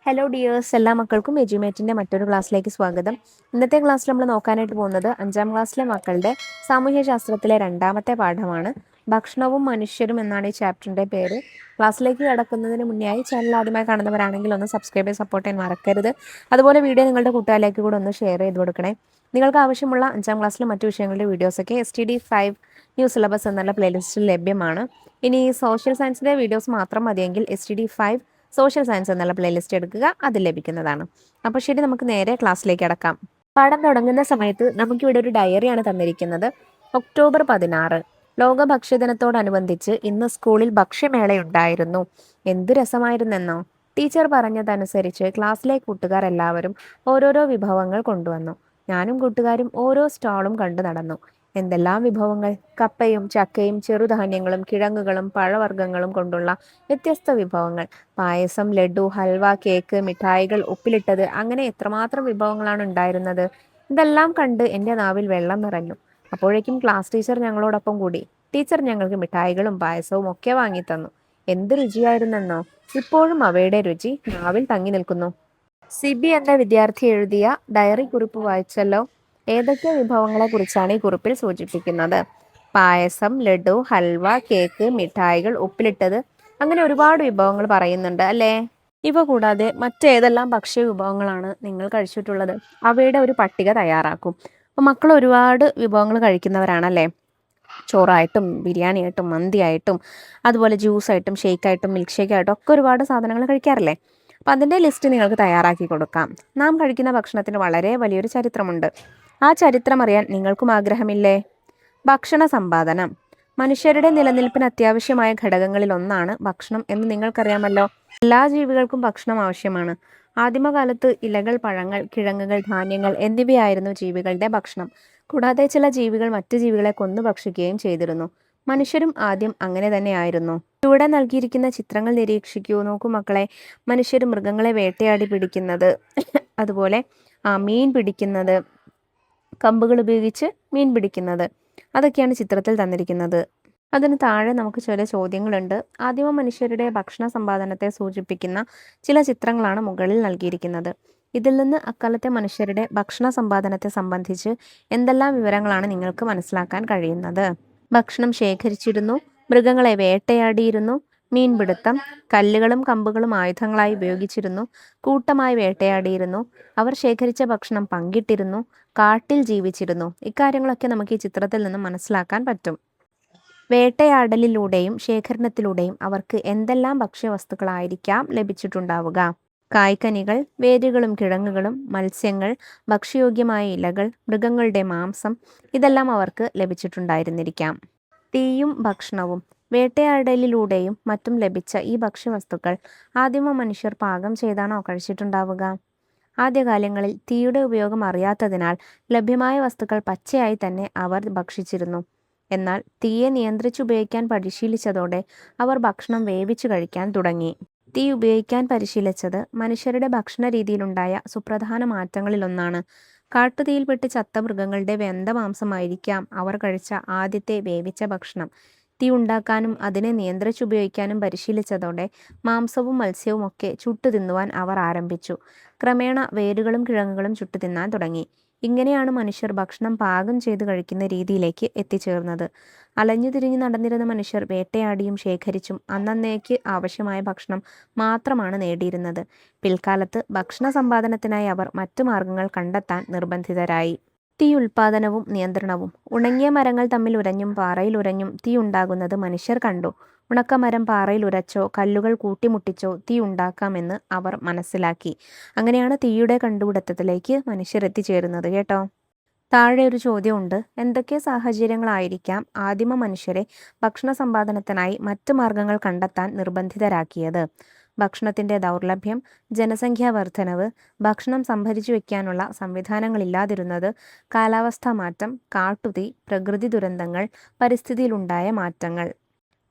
Hello dears, എല്ലാ മക്കൾക്കും എജ്യുമേറ്റിൻ്റെ മറ്റൊരു ക്ലാസ്സിലേക്ക് സ്വാഗതം. ഇന്നത്തെ ക്ലാസ്സിൽ നമ്മൾ നോക്കാനായിട്ട് പോകുന്നത് 5ാം ക്ലാസ്സിലെ മക്കളുടെ സാമൂഹ്യശാസ്ത്രത്തിലെ 2ാമത്തെ പാഠമാണ്. ഭക്ഷണവും മനുഷ്യരും എന്നാണ് ഈ ചാപ്റ്ററിൻ്റെ പേര്. ക്ലാസ്സിലേക്ക് കടക്കുന്നതിന് മുന്നേയായി ചാനൽ ആദ്യമായി കാണുന്നവരാണെങ്കിൽ ഒന്ന് സബ്സ്ക്രൈബ് ചെയ്ത് സപ്പോർട്ട് ചെയ്യാൻ മറക്കരുത്. അതുപോലെ വീഡിയോ നിങ്ങളുടെ കൂട്ടുകാരിലേക്ക് കൂടെ ഒന്ന് ഷെയർ ചെയ്ത് കൊടുക്കണേ. നിങ്ങൾക്ക് ആവശ്യമുള്ള 5ാം ക്ലാസ്സിലെ മറ്റു വിഷയങ്ങളുടെ വീഡിയോസൊക്കെ STD5 ന്യൂ സിലബസ് എന്നുള്ള പ്ലേലിസ്റ്റിൽ ലഭ്യമാണ്. ഇനി സോഷ്യൽ സയൻസിൻ്റെ വീഡിയോസ് മാത്രം മതിയെങ്കിൽ STD5 സോഷ്യൽ സയൻസ് എന്നുള്ള പ്ലേലിസ്റ്റ് എടുക്കുക, അത് ലഭിക്കുന്നതാണ്. അപ്പോൾ ശരി, നമുക്ക് നേരെ ക്ലാസ്സിലേക്ക് അടക്കാം. പാഠം തുടങ്ങുന്ന സമയത്ത് നമുക്കിവിടെ ഒരു ഡയറിയാണ് തന്നിരിക്കുന്നത്. ഒക്ടോബർ 16 ലോക ഭക്ഷ്യദിനത്തോടനുബന്ധിച്ച് ഇന്ന് സ്കൂളിൽ ഭക്ഷ്യമേളയുണ്ടായിരുന്നു. എന്തു രസമായിരുന്നെന്നോ. ടീച്ചർ പറഞ്ഞതനുസരിച്ച് ക്ലാസ്സിലെ കൂട്ടുകാർ എല്ലാവരും ഓരോരോ വിഭവങ്ങൾ കൊണ്ടുവന്നു. ഞാനും കൂട്ടുകാരും ഓരോ സ്റ്റാളും കണ്ടു നടന്നു. എന്തെല്ലാം വിഭവങ്ങൾ! കപ്പയും ചക്കയും ചെറുധാന്യങ്ങളും കിഴങ്ങുകളും പഴവർഗ്ഗങ്ങളും കൊണ്ടുള്ള വ്യത്യസ്ത വിഭവങ്ങൾ. പായസം, ലഡു, ഹൽവ, കേക്ക്, മിഠായികൾ, ഉപ്പിലിട്ടത്, അങ്ങനെ എത്രമാത്രം വിഭവങ്ങളാണ് ഉണ്ടായിരുന്നത്. ഇതെല്ലാം കണ്ട് എൻ്റെ നാവിൽ വെള്ളം നിറഞ്ഞു. അപ്പോഴേക്കും ക്ലാസ് ടീച്ചർ ഞങ്ങളോടൊപ്പം കൂടി. ടീച്ചർ ഞങ്ങൾക്ക് മിഠായികളും പായസവും ഒക്കെ വാങ്ങിത്തന്നു. എന്ത് രുചിയായിരുന്നെന്നോ. ഇപ്പോഴും അവയുടെ രുചി നാവിൽ തങ്ങി നിൽക്കുന്നു. സിബി എന്ന വിദ്യാർത്ഥി എഴുതിയ ഡയറി കുറിപ്പ് വായിച്ചല്ലോ. ഏതൊക്കെ വിഭവങ്ങളെ കുറിച്ചാണ് ഈ കുറിപ്പിൽ സൂചിപ്പിക്കുന്നത്? പായസം, ലഡു, ഹൽവ, കേക്ക്, മിഠായികൾ, ഉപ്പിലിട്ടത്, അങ്ങനെ ഒരുപാട് വിഭവങ്ങൾ പറയുന്നുണ്ട് അല്ലേ? ഇവ കൂടാതെ മറ്റേതെല്ലാം ഭക്ഷ്യ വിഭവങ്ങളാണ് നിങ്ങൾ കഴിച്ചിട്ടുള്ളത്? അവയുടെ ഒരു പട്ടിക തയ്യാറാക്കും. അപ്പോൾ മക്കൾ ഒരുപാട് വിഭവങ്ങൾ കഴിക്കുന്നവരാണല്ലേ? ചോറായിട്ടും ബിരിയാണിയായിട്ടും മന്തിയായിട്ടും അതുപോലെ ജ്യൂസായിട്ടും ഷേക്കായിട്ടും മിൽക്ക് ഷേക്കായിട്ടും ഒക്കെ ഒരുപാട് സാധനങ്ങൾ കഴിക്കാറില്ലേ? അപ്പം അതിൻ്റെ ലിസ്റ്റ് നിങ്ങൾക്ക് തയ്യാറാക്കി കൊടുക്കാം. നാം കഴിക്കുന്ന ഭക്ഷണത്തിന് വളരെ വലിയൊരു ചരിത്രമുണ്ട്. ആ ചരിത്രം അറിയാൻ നിങ്ങൾക്കും ആഗ്രഹമില്ലേ? ഭക്ഷണ സമ്പാദനം. മനുഷ്യരുടെ നിലനിൽപ്പിന് അത്യാവശ്യമായ ഘടകങ്ങളിൽ ഒന്നാണ് ഭക്ഷണം എന്ന് നിങ്ങൾക്കറിയാമല്ലോ. എല്ലാ ജീവികൾക്കും ഭക്ഷണം ആവശ്യമാണ്. ആദിമകാലത്ത് ഇലകൾ, പഴങ്ങൾ, കിഴങ്ങുകൾ, ധാന്യങ്ങൾ എന്നിവയായിരുന്നു ജീവികളുടെ ഭക്ഷണം. കൂടാതെ ചില ജീവികൾ മറ്റു ജീവികളെ കൊന്നു ഭക്ഷിക്കുകയും ചെയ്തിരുന്നു. മനുഷ്യരും ആദ്യം അങ്ങനെ തന്നെയായിരുന്നു. ചുവടെ നൽകിയിരിക്കുന്ന ചിത്രങ്ങൾ നിരീക്ഷിക്കൂ. നോക്കൂ മക്കളെ. മനുഷ്യർ മൃഗങ്ങളെ വേട്ടയാടി പിടിക്കുന്നത്, അതുപോലെ മീൻ പിടിക്കുന്നത്, കമ്പുകൾ ഉപയോഗിച്ച് മീൻ പിടിക്കുന്നത്, അതൊക്കെയാണ് ചിത്രത്തിൽ തന്നിരിക്കുന്നത്. അതിന് താഴെ നമുക്ക് ചില ചോദ്യങ്ങളുണ്ട്. ആദിമ മനുഷ്യരുടെ ഭക്ഷണ സമ്പാദനത്തെ സൂചിപ്പിക്കുന്ന ചില ചിത്രങ്ങളാണ് മുകളിൽ നൽകിയിരിക്കുന്നത്. ഇതിൽ നിന്ന് അക്കാലത്തെ മനുഷ്യരുടെ ഭക്ഷണ സമ്പാദനത്തെ സംബന്ധിച്ച് എന്തെല്ലാം വിവരങ്ങളാണ് നിങ്ങൾക്ക് മനസ്സിലാക്കാൻ കഴിയുന്നത്? ഭക്ഷണം ശേഖരിച്ചിരുന്നു, മൃഗങ്ങളെ വേട്ടയാടിയിരുന്നു, മീൻപിടുത്തം, കല്ലുകളും കമ്പുകളും ആയുധങ്ങളായി ഉപയോഗിച്ചിരുന്നു, കൂട്ടമായി വേട്ടയാടിയിരുന്നു, അവർ ശേഖരിച്ച ഭക്ഷണം പങ്കിട്ടിരുന്നു, കാട്ടിൽ ജീവിച്ചിരുന്നു. ഇക്കാര്യങ്ങളൊക്കെ നമുക്ക് ഈ ചിത്രത്തിൽ നിന്ന് മനസ്സിലാക്കാൻ പറ്റും. വേട്ടയാടലിലൂടെയും ശേഖരണത്തിലൂടെയും അവർക്ക് എന്തെല്ലാം ഭക്ഷ്യവസ്തുക്കളായിരിക്കാം ലഭിച്ചിട്ടുണ്ടാവുക? കായ്കനികൾ, വേരുകളും കിഴങ്ങുകളും, മത്സ്യങ്ങൾ, ഭക്ഷ്യയോഗ്യമായ ഇലകൾ, മൃഗങ്ങളുടെ മാംസം, ഇതെല്ലാം അവർക്ക് ലഭിച്ചിട്ടുണ്ടായിരുന്നിരിക്കാം. തീയും ഭക്ഷണവും. വേട്ടയാടലിലൂടെയും മറ്റും ലഭിച്ച ഈ ഭക്ഷ്യവസ്തുക്കൾ ആദിമ മനുഷ്യർ പാകം ചെയ്താണോ കഴിച്ചിട്ടുണ്ടാവുക? ആദ്യകാലങ്ങളിൽ തീയുടെ ഉപയോഗം അറിയാത്തതിനാൽ ലഭ്യമായ വസ്തുക്കൾ പച്ചയായി തന്നെ അവർ ഭക്ഷിച്ചിരുന്നു. എന്നാൽ തീയെ നിയന്ത്രിച്ചുപയോഗിക്കാൻ പരിശീലിച്ചതോടെ അവർ ഭക്ഷണം വേവിച്ചു കഴിക്കാൻ തുടങ്ങി. തീ ഉപയോഗിക്കാൻ പരിശീലിച്ചത് മനുഷ്യരുടെ ഭക്ഷണ രീതിയിലുണ്ടായ സുപ്രധാന മാറ്റങ്ങളിലൊന്നാണ്. കാട്ടുതീയിൽപ്പെട്ട് ചത്ത മൃഗങ്ങളുടെ വെന്ത മാംസമായിരിക്കാം അവർ കഴിച്ച ആദ്യത്തെ വേവിച്ച ഭക്ഷണം. തീ ഉണ്ടാക്കാനും അതിനെ നിയന്ത്രിച്ചുപയോഗിക്കാനും പരിശീലിച്ചതോടെ മാംസവും മത്സ്യവും ഒക്കെ ചുട്ടു തിന്നുവാൻ അവർ ആരംഭിച്ചു. ക്രമേണ വേരുകളും കിഴങ്ങുകളും ചുട്ടു തിന്നാൻ തുടങ്ങി. ഇങ്ങനെയാണ് മനുഷ്യർ ഭക്ഷണം പാകം ചെയ്ത് കഴിക്കുന്ന രീതിയിലേക്ക് എത്തിച്ചേർന്നത്. അലഞ്ഞു തിരിഞ്ഞു നടന്നിരുന്ന മനുഷ്യർ വേട്ടയാടിയും ശേഖരിച്ചും അന്നന്നേക്ക് ആവശ്യമായ ഭക്ഷണം മാത്രമാണ് നേടിയിരുന്നത്. പിൽക്കാലത്ത് ഭക്ഷണ സമ്പാദനത്തിനായി അവർ മറ്റു മാർഗങ്ങൾ കണ്ടെത്താൻ നിർബന്ധിതരായി. തീ ഉൽപാദനവും നിയന്ത്രണവും. ഉണങ്ങിയ മരങ്ങൾ തമ്മിൽ ഉരഞ്ഞും പാറയിൽ ഉരഞ്ഞും തീ ഉണ്ടാകുന്നത് മനുഷ്യർ കണ്ടു. ഉണക്കമരം പാറയിൽ ഉരച്ചോ കല്ലുകൾ കൂട്ടിമുട്ടിച്ചോ തീ ഉണ്ടാക്കാമെന്ന് അവർ മനസ്സിലാക്കി. അങ്ങനെയാണ് തീയുടെ കണ്ടുപിടുത്തത്തിലേക്ക് മനുഷ്യർ എത്തിച്ചേരുന്നത് കേട്ടോ. താഴെ ഒരു ചോദ്യമുണ്ട്. എന്തൊക്കെ സാഹചര്യങ്ങളായിരിക്കാം ആദിമ മനുഷ്യരെ ഭക്ഷണ സമ്പാദനത്തിനായി മറ്റ് മാർഗങ്ങൾ കണ്ടെത്താൻ നിർബന്ധിതരാക്കിയത്? ഭക്ഷണത്തിൻ്റെ ദൗർലഭ്യം, ജനസംഖ്യാ വർധനവ്, ഭക്ഷണം സംഭരിച്ചു വയ്ക്കാനുള്ള സംവിധാനങ്ങളില്ലാതിരുന്നത്, കാലാവസ്ഥാ മാറ്റം, കാട്ടുതീ, പ്രകൃതി ദുരന്തങ്ങൾ, പരിസ്ഥിതിയിലുണ്ടായ മാറ്റങ്ങൾ.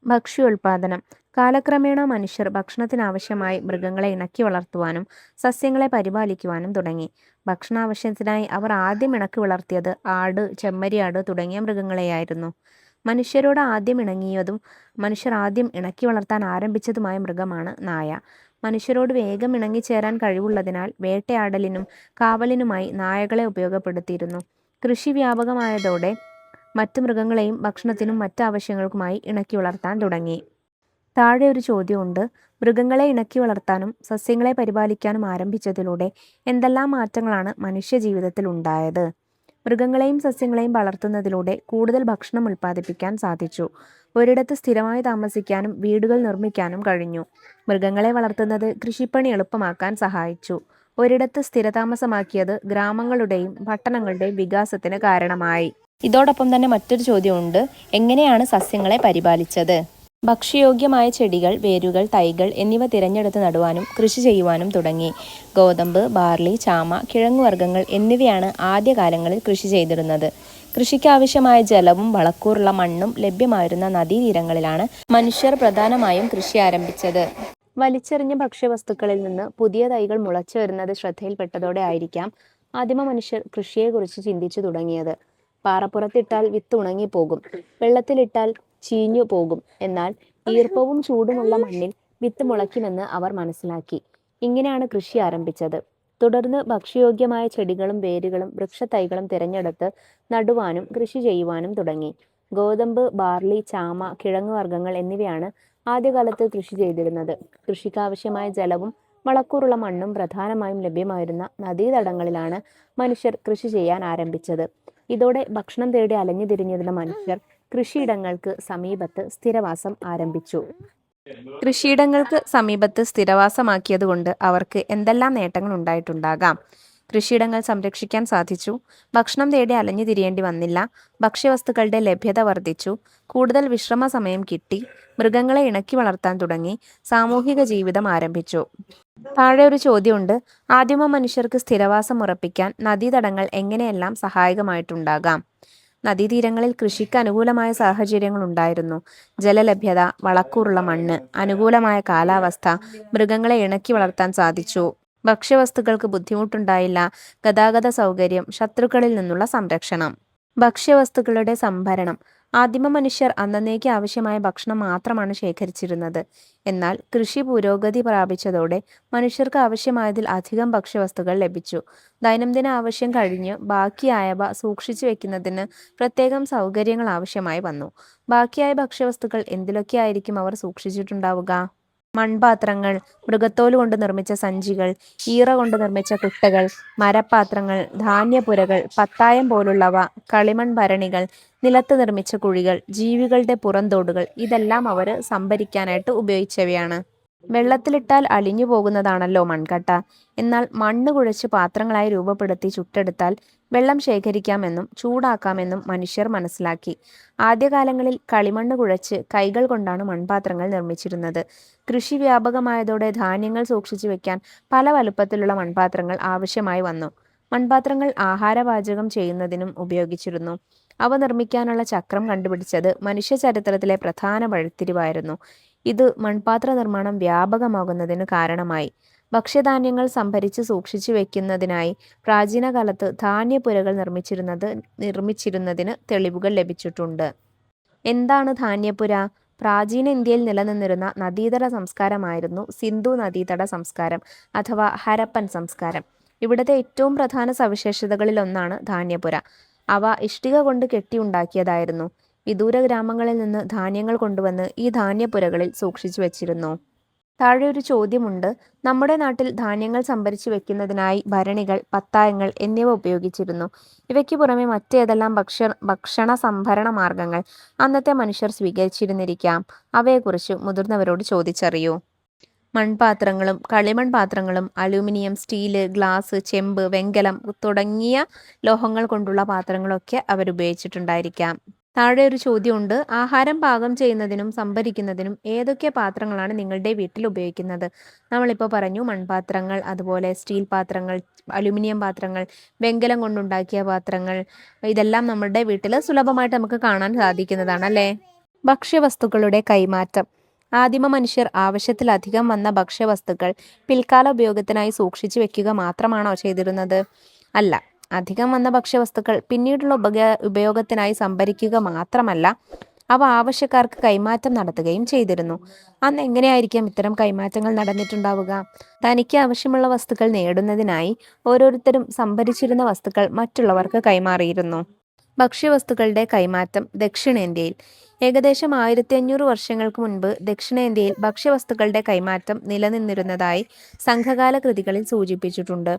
ഭക്ഷ്യോൽപാദനം. കാലക്രമേണ മനുഷ്യർ ഭക്ഷണത്തിനാവശ്യമായി മൃഗങ്ങളെ ഇണക്കി വളർത്തുവാനും സസ്യങ്ങളെ പരിപാലിക്കുവാനും തുടങ്ങി. ഭക്ഷണാവശ്യത്തിനായി അവർ ആദ്യം ഇണക്കി വളർത്തിയത് ആട്, ചെമ്മരിയാട് തുടങ്ങിയ മൃഗങ്ങളെയായിരുന്നു. മനുഷ്യർ ആദ്യം ഇണക്കി വളർത്താൻ ആരംഭിച്ചതുമായ മൃഗമാണ് നായ. മനുഷ്യരോട് വേഗം ഇണങ്ങിച്ചേരാൻ കഴിവുള്ളതിനാൽ വേട്ടയാടലിനും കാവലിനുമായി നായകളെ ഉപയോഗപ്പെടുത്തിയിരുന്നു. കൃഷി വ്യാപകമായതോടെ മറ്റു മൃഗങ്ങളെയും ഭക്ഷണത്തിനും മറ്റ് ആവശ്യങ്ങൾക്കുമായി ഇണക്കി വളർത്താൻ തുടങ്ങി. താഴെ ഒരു ചോദ്യമുണ്ട്. മൃഗങ്ങളെ ഇണക്കി വളർത്താനും സസ്യങ്ങളെ പരിപാലിക്കാനും ആരംഭിച്ചതിലൂടെ എന്തെല്ലാം മാറ്റങ്ങളാണ് മനുഷ്യ ജീവിതത്തിൽ ഉണ്ടായത്? മൃഗങ്ങളെയും സസ്യങ്ങളെയും വളർത്തുന്നതിലൂടെ കൂടുതൽ ഭക്ഷണം ഉൽപ്പാദിപ്പിക്കാൻ സാധിച്ചു. ഒരിടത്ത് സ്ഥിരമായി താമസിക്കാനും വീടുകൾ നിർമ്മിക്കാനും കഴിഞ്ഞു. മൃഗങ്ങളെ വളർത്തുന്നത് കൃഷിപ്പണി എളുപ്പമാക്കാൻ സഹായിച്ചു. ഒരിടത്ത് സ്ഥിരതാമസമാക്കിയത് ഗ്രാമങ്ങളുടെയും പട്ടണങ്ങളുടെയും വികാസത്തിന് കാരണമായി. ഇതോടൊപ്പം തന്നെ മറ്റൊരു ചോദ്യമുണ്ട്. എങ്ങനെയാണ് സസ്യങ്ങളെ പരിപാലിച്ചത്? ഭക്ഷ്യയോഗ്യമായ ചെടികൾ, വേരുകൾ, തൈകൾ എന്നിവ തിരഞ്ഞെടുത്ത് നടുവാനും കൃഷി ചെയ്യുവാനും തുടങ്ങി. ഗോതമ്പ്, ബാർലി, ചാമ, കിഴങ്ങുവർഗ്ഗങ്ങൾ എന്നിവയാണ് ആദ്യകാലങ്ങളിൽ കൃഷി ചെയ്തിരുന്നത്. കൃഷിക്കാവശ്യമായ ജലവും വളക്കൂറുള്ള മണ്ണും ലഭ്യമായിരുന്ന നദീതീരങ്ങളിലാണ് മനുഷ്യർ പ്രധാനമായും കൃഷി ആരംഭിച്ചത്. വലിച്ചെറിഞ്ഞ ഭക്ഷ്യവസ്തുക്കളിൽ നിന്ന് പുതിയ തൈകൾ മുളച്ചു വരുന്നത് ശ്രദ്ധയിൽപ്പെട്ടതോടെ ആയിരിക്കാം ആദിമ മനുഷ്യർ കൃഷിയെക്കുറിച്ച് ചിന്തിച്ചു തുടങ്ങിയത്. പാറപ്പുറത്തിട്ടാൽ വിത്ത് ഉണങ്ങിപ്പോകും, വെള്ളത്തിലിട്ടാൽ ചീഞ്ഞു പോകും. എന്നാൽ ഈർപ്പവും ചൂടുമുള്ള മണ്ണിൽ വിത്ത് മുളയ്ക്കുമെന്ന് അവർ മനസ്സിലാക്കി. ഇങ്ങനെയാണ് കൃഷി ആരംഭിച്ചത്. തുടർന്ന് ഭക്ഷ്യയോഗ്യമായ ചെടികളും വേരുകളും വൃക്ഷത്തൈകളും തിരഞ്ഞെടുത്ത് നടുവാനും കൃഷി ചെയ്യുവാനും തുടങ്ങി. ഗോതമ്പ്, ബാർലി, ചാമ, കിഴങ്ങുവർഗ്ഗങ്ങൾ എന്നിവയാണ് ആദ്യകാലത്ത് കൃഷി ചെയ്തിരുന്നത്. കൃഷിക്കാവശ്യമായ ജലവും വളക്കൂറുള്ള മണ്ണും പ്രധാനമായും ലഭ്യമായിരുന്ന നദീതടങ്ങളിലാണ് മനുഷ്യർ കൃഷി ചെയ്യാൻ ആരംഭിച്ചത്. ഇതോടെ ഭക്ഷണം തേടി അലഞ്ഞു തിരിഞ്ഞിരുന്ന മനുഷ്യർ കൃഷിയിടങ്ങൾക്ക് സമീപത്ത് സ്ഥിരവാസം ആരംഭിച്ചു. കൃഷിയിടങ്ങൾക്ക് സമീപത്ത് സ്ഥിരവാസമാക്കിയതുകൊണ്ട് അവർക്ക് എന്തെല്ലാം നേട്ടങ്ങൾ ഉണ്ടായിട്ടുണ്ടാകാം? കൃഷിയിടങ്ങൾ സംരക്ഷിക്കാൻ സാധിച്ചു. ഭക്ഷണം തേടി അലഞ്ഞു തിരിയേണ്ടി വന്നില്ല. ഭക്ഷ്യവസ്തുക്കളുടെ ലഭ്യത വർദ്ധിച്ചു. കൂടുതൽ വിശ്രമ സമയം കിട്ടി. മൃഗങ്ങളെ ഇണക്കി വളർത്താൻ തുടങ്ങി. സാമൂഹിക ജീവിതം ആരംഭിച്ചു. താഴെ ഒരു ചോദ്യമുണ്ട്. ആദിമ മനുഷ്യർക്ക് സ്ഥിരവാസം ഉറപ്പിക്കാൻ നദീതടങ്ങൾ എങ്ങനെയെല്ലാം സഹായകമായിട്ടുണ്ടാകാം? നദീതീരങ്ങളിൽ കൃഷിക്ക് അനുകൂലമായ സാഹചര്യങ്ങൾ ഉണ്ടായിരുന്നു. ജലലഭ്യത, വളക്കൂറുള്ള മണ്ണ്, അനുകൂലമായ കാലാവസ്ഥ, മൃഗങ്ങളെ ഇണക്കി വളർത്താൻ സാധിച്ചു. ഭക്ഷ്യവസ്തുക്കൾക്ക് ബുദ്ധിമുട്ടുണ്ടായില്ല. ഗതാഗത സൗകര്യം, ശത്രുക്കളിൽ നിന്നുള്ള സംരക്ഷണം. ഭക്ഷ്യവസ്തുക്കളുടെ സംഭരണം. ആദിമ മനുഷ്യർ അന്നന്നേക്ക് ആവശ്യമായ ഭക്ഷണം മാത്രമാണ് ശേഖരിച്ചിരുന്നത്. എന്നാൽ കൃഷി പുരോഗതി പ്രാപിച്ചതോടെ മനുഷ്യർക്ക് ആവശ്യമായതിൽ അധികം ഭക്ഷ്യവസ്തുക്കൾ ലഭിച്ചു. ദൈനംദിന ആവശ്യം കഴിഞ്ഞ് ബാക്കിയായവ സൂക്ഷിച്ചു വെക്കുന്നതിന് പ്രത്യേകം സൗകര്യങ്ങൾ ആവശ്യമായി വന്നു. ബാക്കിയായ ഭക്ഷ്യവസ്തുക്കൾ എന്തിലൊക്കെയായിരിക്കും അവർ സൂക്ഷിച്ചിട്ടുണ്ടാവുക? മൺപാത്രങ്ങൾ, മൃഗത്തോല് കൊണ്ട് നിർമ്മിച്ച സഞ്ചികൾ, ഈറ കൊണ്ട് നിർമ്മിച്ച കുട്ടകൾ, മരപ്പാത്രങ്ങൾ, ധാന്യപ്പുരകൾ, പത്തായം പോലുള്ളവ, കളിമൺ ഭരണികൾ, നിലത്ത് നിർമ്മിച്ച കുഴികൾ, ജീവികളുടെ പുറന്തോടുകൾ ഇതെല്ലാം അവർ സംഭരിക്കാനായിട്ട് ഉപയോഗിച്ചവയാണ്. വെള്ളത്തിലിട്ടാൽ അലിഞ്ഞു പോകുന്നതാണല്ലോ മൺകട്ട. എന്നാൽ മണ്ണ് കുഴച്ച് പാത്രങ്ങളായി രൂപപ്പെടുത്തി ചുട്ടെടുത്താൽ വെള്ളം ശേഖരിക്കാമെന്നും ചൂടാക്കാമെന്നും മനുഷ്യർ മനസ്സിലാക്കി. ആദ്യകാലങ്ങളിൽ കളിമണ്ണ് കുഴച്ച് കൈകൾ കൊണ്ടാണ് മൺപാത്രങ്ങൾ നിർമ്മിച്ചിരുന്നത്. കൃഷി വ്യാപകമായതോടെ ധാന്യങ്ങൾ സൂക്ഷിച്ചു വെക്കാൻ പല വലുപ്പത്തിലുള്ള മൺപാത്രങ്ങൾ ആവശ്യമായി വന്നു. മൺപാത്രങ്ങൾ ആഹാരപാചകം ചെയ്യുന്നതിനും ഉപയോഗിച്ചിരുന്നു. അവ നിർമ്മിക്കാനുള്ള ചക്രം കണ്ടുപിടിച്ചത് മനുഷ്യ ചരിത്രത്തിലെ പ്രധാന വഴിത്തിരിവായിരുന്നു. ഇത് മൺപാത്ര നിർമ്മാണം വ്യാപകമാകുന്നതിന് കാരണമായി. ഭക്ഷ്യധാന്യങ്ങൾ സംഭരിച്ച് സൂക്ഷിച്ചു വെക്കുന്നതിനായി പ്രാചീന കാലത്ത് ധാന്യപ്പുരകൾ നിർമ്മിച്ചിരുന്നതിന് തെളിവുകൾ ലഭിച്ചിട്ടുണ്ട്. എന്താണ് ധാന്യപ്പുര? പ്രാചീന ഇന്ത്യയിൽ നിലനിന്നിരുന്ന നദീതട സംസ്കാരമായിരുന്നു സിന്ധു നദീതട സംസ്കാരം അഥവാ ഹരപ്പൻ സംസ്കാരം. ഇവിടുത്തെ ഏറ്റവും പ്രധാന സവിശേഷതകളിൽ ഒന്നാണ് ധാന്യപ്പുര. അവ ഇഷ്ടിക കൊണ്ട് കെട്ടിയുണ്ടാക്കിയതായിരുന്നു. വിദൂര ഗ്രാമങ്ങളിൽ നിന്ന് ധാന്യങ്ങൾ കൊണ്ടുവന്ന് ഈ ധാന്യപ്പുരകളിൽ സൂക്ഷിച്ചു വെച്ചിരുന്നു. താഴെ ഒരു ചോദ്യമുണ്ട്. നമ്മുടെ നാട്ടിൽ ധാന്യങ്ങൾ സംഭരിച്ചു വെക്കുന്നതിനായി ഭരണികൾ, പത്തായങ്ങൾ എന്നിവ ഉപയോഗിച്ചിരുന്നു. ഇവയ്ക്ക് പുറമെ മറ്റേതെല്ലാം ഭക്ഷണ സംഭരണ മാർഗങ്ങൾ അന്നത്തെ മനുഷ്യർ സ്വീകരിച്ചിരുന്നിരിക്കാം? അവയെക്കുറിച്ച് മുതിർന്നവരോട് ചോദിച്ചറിയൂ. മൺപാത്രങ്ങളും കളിമൺ പാത്രങ്ങളും അലൂമിനിയം, സ്റ്റീല്, ഗ്ലാസ്, ചെമ്പ്, വെങ്കലം തുടങ്ങിയ ലോഹങ്ങൾ കൊണ്ടുള്ള പാത്രങ്ങളൊക്കെ അവരുപയോഗിച്ചിട്ടുണ്ടായിരിക്കാം. താഴെ ഒരു ചോദ്യമുണ്ട്. ആഹാരം പാകം ചെയ്യുന്നതിനും സംഭരിക്കുന്നതിനും ഏതൊക്കെ പാത്രങ്ങളാണ് നിങ്ങളുടെ വീട്ടിൽ ഉപയോഗിക്കുന്നത്? നമ്മളിപ്പോൾ പറഞ്ഞു മൺപാത്രങ്ങൾ, അതുപോലെ സ്റ്റീൽ പാത്രങ്ങൾ, അലുമിനിയം പാത്രങ്ങൾ, വെങ്കലം കൊണ്ടുണ്ടാക്കിയ പാത്രങ്ങൾ, ഇതെല്ലാം നമ്മുടെ വീട്ടിൽ സുലഭമായിട്ട് നമുക്ക് കാണാൻ സാധിക്കുന്നതാണ് അല്ലേ? ഭക്ഷ്യവസ്തുക്കളുടെ കൈമാറ്റം. ആദിമ മനുഷ്യർ ആവശ്യത്തിലധികം വന്ന ഭക്ഷ്യവസ്തുക്കൾ പിൽക്കാല ഉപയോഗത്തിനായി സൂക്ഷിച്ചു വെക്കുക മാത്രമാണോ ചെയ്തിരുന്നത്? അല്ല. അധികം വന്ന ഭക്ഷ്യവസ്തുക്കൾ പിന്നീടുള്ള ഉപയോഗത്തിനായി സംഭരിക്കുക മാത്രമല്ല, അവ ആവശ്യക്കാർക്ക് കൈമാറ്റം നടത്തുകയും ചെയ്തിരുന്നു. അന്ന് എങ്ങനെയായിരിക്കാം ഇത്തരം കൈമാറ്റങ്ങൾ നടന്നിട്ടുണ്ടാവുക? തനിക്ക് ആവശ്യമുള്ള വസ്തുക്കൾ നേടുന്നതിനായി ഓരോരുത്തരും സംഭരിച്ചിരുന്ന വസ്തുക്കൾ മറ്റുള്ളവർക്ക് കൈമാറിയിരുന്നു. ഭക്ഷ്യവസ്തുക്കളുടെ കൈമാറ്റം ദക്ഷിണേന്ത്യയിൽ. ഏകദേശം 1500 വർഷങ്ങൾക്ക് മുൻപ് ദക്ഷിണേന്ത്യയിൽ ഭക്ഷ്യവസ്തുക്കളുടെ കൈമാറ്റം നിലനിന്നിരുന്നതായി സംഘകാല കൃതികളിൽ സൂചിപ്പിച്ചിട്ടുണ്ട്.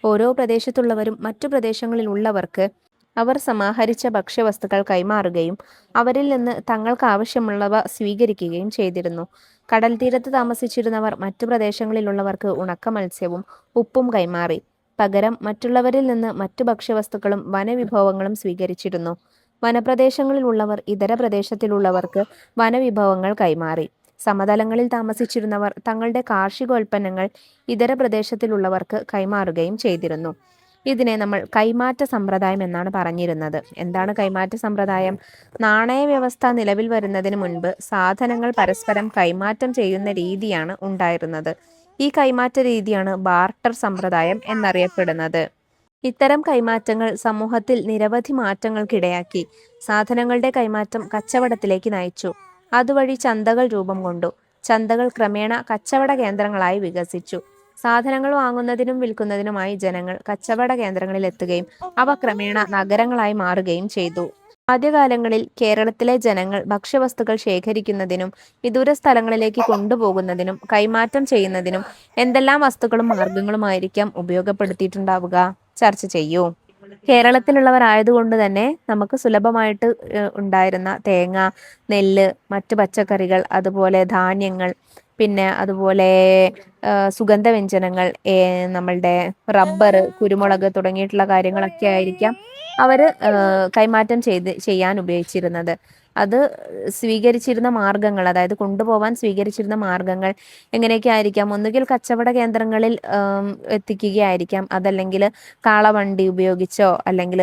ഓരോ പ്രദേശത്തുള്ളവരും മറ്റു പ്രദേശങ്ങളിലുള്ളവർക്ക് അവർ സമാഹരിച്ച ഭക്ഷ്യവസ്തുക്കൾ കൈമാറുകയും അവരിൽ നിന്ന് തങ്ങൾക്ക് ആവശ്യമുള്ളവ സ്വീകരിക്കുകയും ചെയ്തിരുന്നു. കടൽ തീരത്ത് താമസിച്ചിരുന്നവർ മറ്റു പ്രദേശങ്ങളിലുള്ളവർക്ക് ഉണക്ക മത്സ്യവും ഉപ്പും കൈമാറി. പകരം മറ്റുള്ളവരിൽ നിന്ന് മറ്റു ഭക്ഷ്യവസ്തുക്കളും വനവിഭവങ്ങളും സ്വീകരിച്ചിരുന്നു. വനപ്രദേശങ്ങളിലുള്ളവർ ഇതര പ്രദേശത്തിലുള്ളവർക്ക് വനവിഭവങ്ങൾ കൈമാറി. സമതലങ്ങളിൽ താമസിച്ചിരുന്നവർ തങ്ങളുടെ കാർഷികോൽപ്പന്നങ്ങൾ ഇതര പ്രദേശത്തിലുള്ളവർക്ക് കൈമാറുകയും ചെയ്തിരുന്നു. ഇതിനെ നമ്മൾ കൈമാറ്റ സമ്പ്രദായം എന്നാണ് പറഞ്ഞിരുന്നത്. എന്താണ് കൈമാറ്റ സമ്പ്രദായം? നാണയ വ്യവസ്ഥ നിലവിൽ വരുന്നതിന് മുൻപ് സാധനങ്ങൾ പരസ്പരം കൈമാറ്റം ചെയ്യുന്ന രീതിയാണ് ഉണ്ടായിരുന്നത്. ഈ കൈമാറ്റ രീതിയാണ് ബാർട്ടർ സമ്പ്രദായം എന്നറിയപ്പെടുന്നത്. ഇത്തരം കൈമാറ്റങ്ങൾ സമൂഹത്തിൽ നിരവധി മാറ്റങ്ങൾക്കിടയാക്കി. സാധനങ്ങളുടെ കൈമാറ്റം കച്ചവടത്തിലേക്ക് നയിച്ചു. അതുവഴി ചന്തകൾ രൂപം കൊണ്ടു. ചന്തകൾ ക്രമേണ കച്ചവട കേന്ദ്രങ്ങളായി വികസിച്ചു. സാധനങ്ങൾ വാങ്ങുന്നതിനും വിൽക്കുന്നതിനുമായി ജനങ്ങൾ കച്ചവട കേന്ദ്രങ്ങളിൽ എത്തുകയും അവ ക്രമേണ നഗരങ്ങളായി മാറുകയും ചെയ്തു. ആദ്യകാലങ്ങളിൽ കേരളത്തിലെ ജനങ്ങൾ ഭക്ഷ്യവസ്തുക്കൾ ശേഖരിക്കുന്നതിനും വിദൂര സ്ഥലങ്ങളിലേക്ക് കൊണ്ടുപോകുന്നതിനും കൈമാറ്റം ചെയ്യുന്നതിനും എന്തെല്ലാം വസ്തുക്കളും മാർഗങ്ങളുമായിരിക്കാം ഉപയോഗപ്പെടുത്തിയിട്ടുണ്ടാവുക? ചർച്ച ചെയ്യൂ. കേരളത്തിലുള്ളവർ ആയതുകൊണ്ട് തന്നെ നമുക്ക് സുലഭമായിട്ട് ഉണ്ടായിരുന്ന തേങ്ങ, നെല്ല്, മറ്റു പച്ചക്കറികൾ, അതുപോലെ ധാന്യങ്ങൾ, പിന്നെ അതുപോലെ സുഗന്ധവ്യഞ്ജനങ്ങൾ, നമ്മളുടെ റബ്ബർ, കുരുമുളക് തുടങ്ങിയിട്ടുള്ള കാര്യങ്ങളൊക്കെ ആയിരിക്കാം അവർ കൈമാറ്റം ചെയ്യാൻ ഉപയോഗിച്ചിരുന്നത്. അത് സ്വീകരിച്ചിരുന്ന മാർഗങ്ങൾ, അതായത് കൊണ്ടുപോകാൻ സ്വീകരിച്ചിരുന്ന മാർഗങ്ങൾ എങ്ങനെയൊക്കെ ആയിരിക്കാം? ഒന്നുകിൽ കച്ചവട കേന്ദ്രങ്ങളിൽ എത്തിക്കുകയായിരിക്കാം, അതല്ലെങ്കിൽ കാളവണ്ടി ഉപയോഗിച്ചോ, അല്ലെങ്കിൽ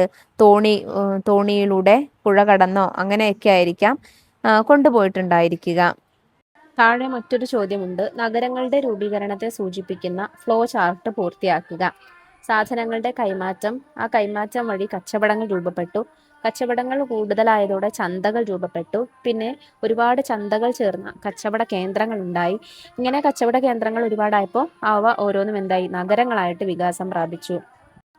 തോണിയിലൂടെ പുഴ കടന്നോ അങ്ങനെയൊക്കെ ആയിരിക്കാം കൊണ്ടുപോയിട്ടുണ്ടായിരിക്കുക. താഴെ മറ്റൊരു ചോദ്യമുണ്ട്. നഗരങ്ങളുടെ രൂപീകരണത്തെ സൂചിപ്പിക്കുന്ന ഫ്ലോ ചാർട്ട് പൂർത്തിയാക്കുക. സാധനങ്ങളുടെ കൈമാറ്റം, ആ കൈമാറ്റം വഴി കച്ചവടങ്ങൾ രൂപപ്പെട്ടു. കച്ചവടങ്ങൾ കൂടുതലായതോടെ ചന്തകൾ രൂപപ്പെട്ടു. പിന്നെ ഒരുപാട് ചന്തകൾ ചേർന്ന കച്ചവട കേന്ദ്രങ്ങൾ ഉണ്ടായി. ഇങ്ങനെ കച്ചവട കേന്ദ്രങ്ങൾ ഒരുപാടായപ്പോൾ അവ ഓരോന്നും എന്തായി? നഗരങ്ങളായിട്ട് വികാസം പ്രാപിച്ചു.